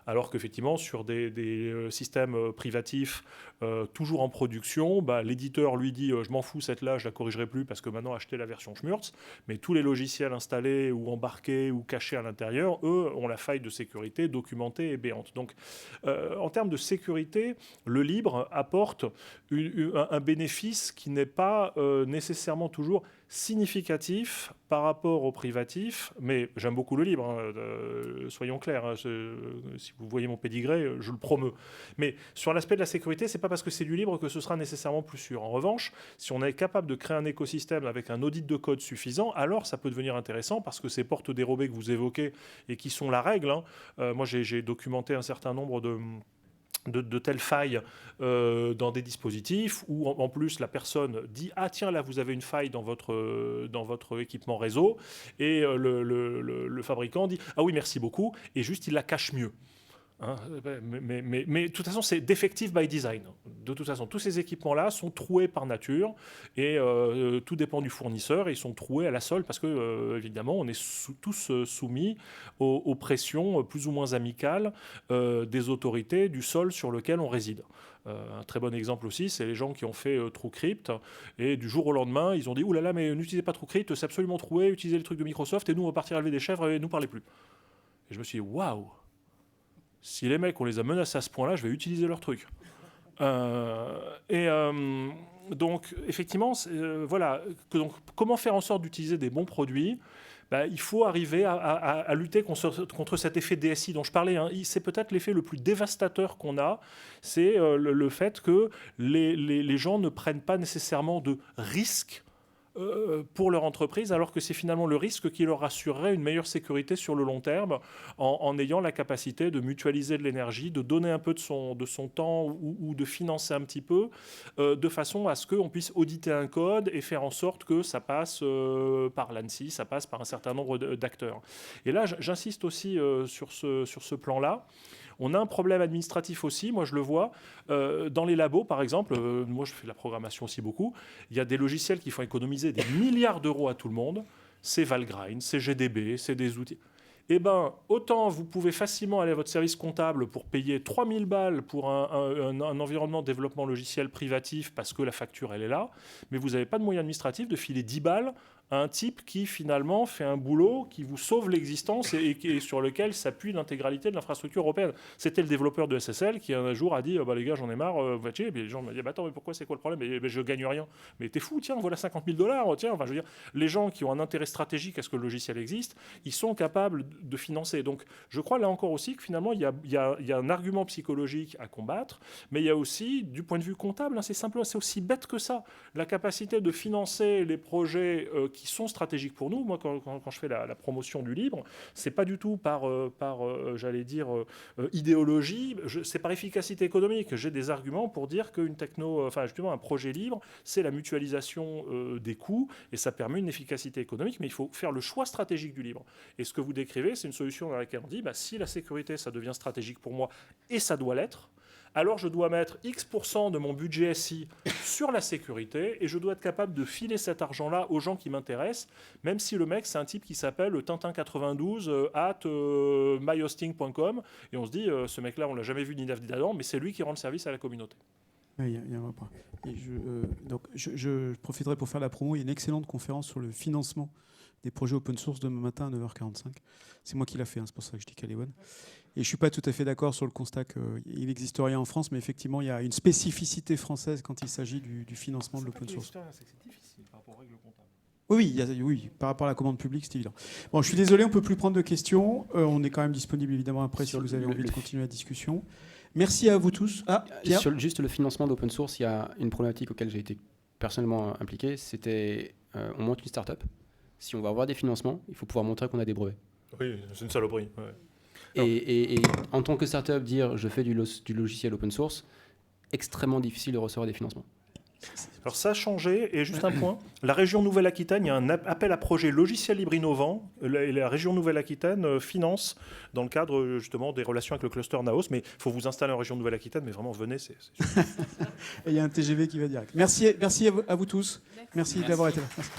Alors qu'effectivement, sur des systèmes privatifs toujours en production, l'éditeur lui dit « je m'en fous, cette-là, je ne la corrigerai plus parce que maintenant, achetez la version Schmurz ». Mais tous les logiciels installés ou embarqués ou cachés à l'intérieur, eux, ont la faille de sécurité documentée et béante. Donc, en termes de sécurité, le libre apporte un bénéfice qui n'est pas nécessairement toujours significatif par rapport au privatif, mais j'aime beaucoup le libre, soyons clairs, si vous voyez mon pédigré, je le promeus. Mais sur l'aspect de la sécurité, c'est pas parce que c'est du libre que ce sera nécessairement plus sûr. En revanche, si on est capable de créer un écosystème avec un audit de code suffisant, alors ça peut devenir intéressant parce que ces portes dérobées que vous évoquez et qui sont la règle, moi j'ai documenté un certain nombre de telles failles dans des dispositifs où en plus la personne dit « Ah tiens, là vous avez une faille dans votre équipement réseau » et le fabricant dit « Ah oui, merci beaucoup » et juste il la cache mieux. Hein, mais de toute façon, c'est defective by design. De toute façon, tous ces équipements-là sont troués par nature et tout dépend du fournisseur et ils sont troués à la solde parce que, évidemment, on est tous soumis aux pressions plus ou moins amicales des autorités du sol sur lequel on réside. Un très bon exemple aussi, c'est les gens qui ont fait TrueCrypt et du jour au lendemain, ils ont dit « Ouh là là, mais n'utilisez pas TrueCrypt, c'est absolument troué, utilisez le truc de Microsoft et nous, on va partir élever des chèvres et nous parlez plus. » Et je me suis dit « Waouh !» Si les mecs, on les a menacés à ce point-là, je vais utiliser leur truc. Donc, effectivement, voilà. Donc, comment faire en sorte d'utiliser des bons produits? Il faut arriver à lutter contre cet effet DSI dont je parlais. C'est peut-être l'effet le plus dévastateur qu'on a. C'est le fait que les gens ne prennent pas nécessairement de risques pour leur entreprise, alors que c'est finalement le risque qui leur assurerait une meilleure sécurité sur le long terme en ayant la capacité de mutualiser de l'énergie, de donner un peu de son temps ou de financer un petit peu, de façon à ce qu'on puisse auditer un code et faire en sorte que ça passe par l'ANSSI, ça passe par un certain nombre d'acteurs. Et là, j'insiste aussi sur ce plan-là. On a un problème administratif aussi, moi je le vois, dans les labos par exemple, moi je fais de la programmation aussi beaucoup, il y a des logiciels qui font économiser des milliards d'euros à tout le monde, c'est Valgrind, c'est GDB, c'est des outils. eh ben, autant vous pouvez facilement aller à votre service comptable pour payer 3000 balles pour un environnement de développement logiciel privatif parce que la facture, elle est là, mais vous n'avez pas de moyen administratif de filer 10 balles à un type qui, finalement, fait un boulot qui vous sauve l'existence et sur lequel s'appuie l'intégralité de l'infrastructure européenne. C'était le développeur de SSL qui, un jour, a dit les gars, j'en ai marre, et les gens me disent attends, mais pourquoi, c'est quoi le problème? Je gagne rien. Mais t'es fou, tiens, voilà 50 000 $. Tiens, enfin, je veux dire, les gens qui ont un intérêt stratégique à ce que le logiciel existe, ils sont capables de financer. Donc, je crois là encore aussi que finalement, il y a un argument psychologique à combattre, mais il y a aussi, du point de vue comptable, c'est simple, c'est aussi bête que ça. La capacité de financer les projets qui sont stratégiques pour nous. Moi, quand je fais la promotion du libre, c'est pas du tout par j'allais dire, idéologie, c'est par efficacité économique. J'ai des arguments pour dire qu'une techno, enfin justement un projet libre, c'est la mutualisation des coûts et ça permet une efficacité économique, mais il faut faire le choix stratégique du libre. Et ce que vous décrivez, c'est une solution dans laquelle on dit, si la sécurité, ça devient stratégique pour moi, et ça doit l'être, alors je dois mettre X% de mon budget SI sur la sécurité et je dois être capable de filer cet argent-là aux gens qui m'intéressent, même si le mec, c'est un type qui s'appelle Tintin92 @myhosting.com et on se dit, ce mec-là, on l'a jamais vu ni d'Adam, mais c'est lui qui rend le service à la communauté. Il y a un point. Et donc je profiterai pour faire la promo. Il y a une excellente conférence sur le financement des projets open source demain matin à 9h45. C'est moi qui l'a fait, c'est pour ça que je dis qu'elle est bonne. Et je ne suis pas tout à fait d'accord sur le constat qu'il n'existe rien en France, mais effectivement, il y a une spécificité française quand il s'agit du financement de l'open source. C'est difficile par rapport aux règles comptables. Oui, par rapport à la commande publique, c'est évident. Bon, je suis désolé, on ne peut plus prendre de questions. On est quand même disponible, évidemment, après, si vous avez envie de continuer la discussion. Merci à vous tous. Pierre. Sur juste le financement d'open source, il y a une problématique auquel j'ai été personnellement impliqué. C'était, on monte une start-up. Si on va avoir des financements, il faut pouvoir montrer qu'on a des brevets. Oui, c'est une saloperie. Ouais. Et en tant que start-up, dire je fais du logiciel open source, extrêmement difficile de recevoir des financements. Alors ça a changé, et juste un point, la région Nouvelle-Aquitaine, il y a un appel à projet logiciel libre innovant, et la région Nouvelle-Aquitaine finance dans le cadre justement des relations avec le cluster Naos, mais il faut vous installer en région Nouvelle-Aquitaine, mais vraiment venez, c'est super. Et il y a un TGV qui va direct. Merci à vous tous. Merci d'avoir été là. Merci.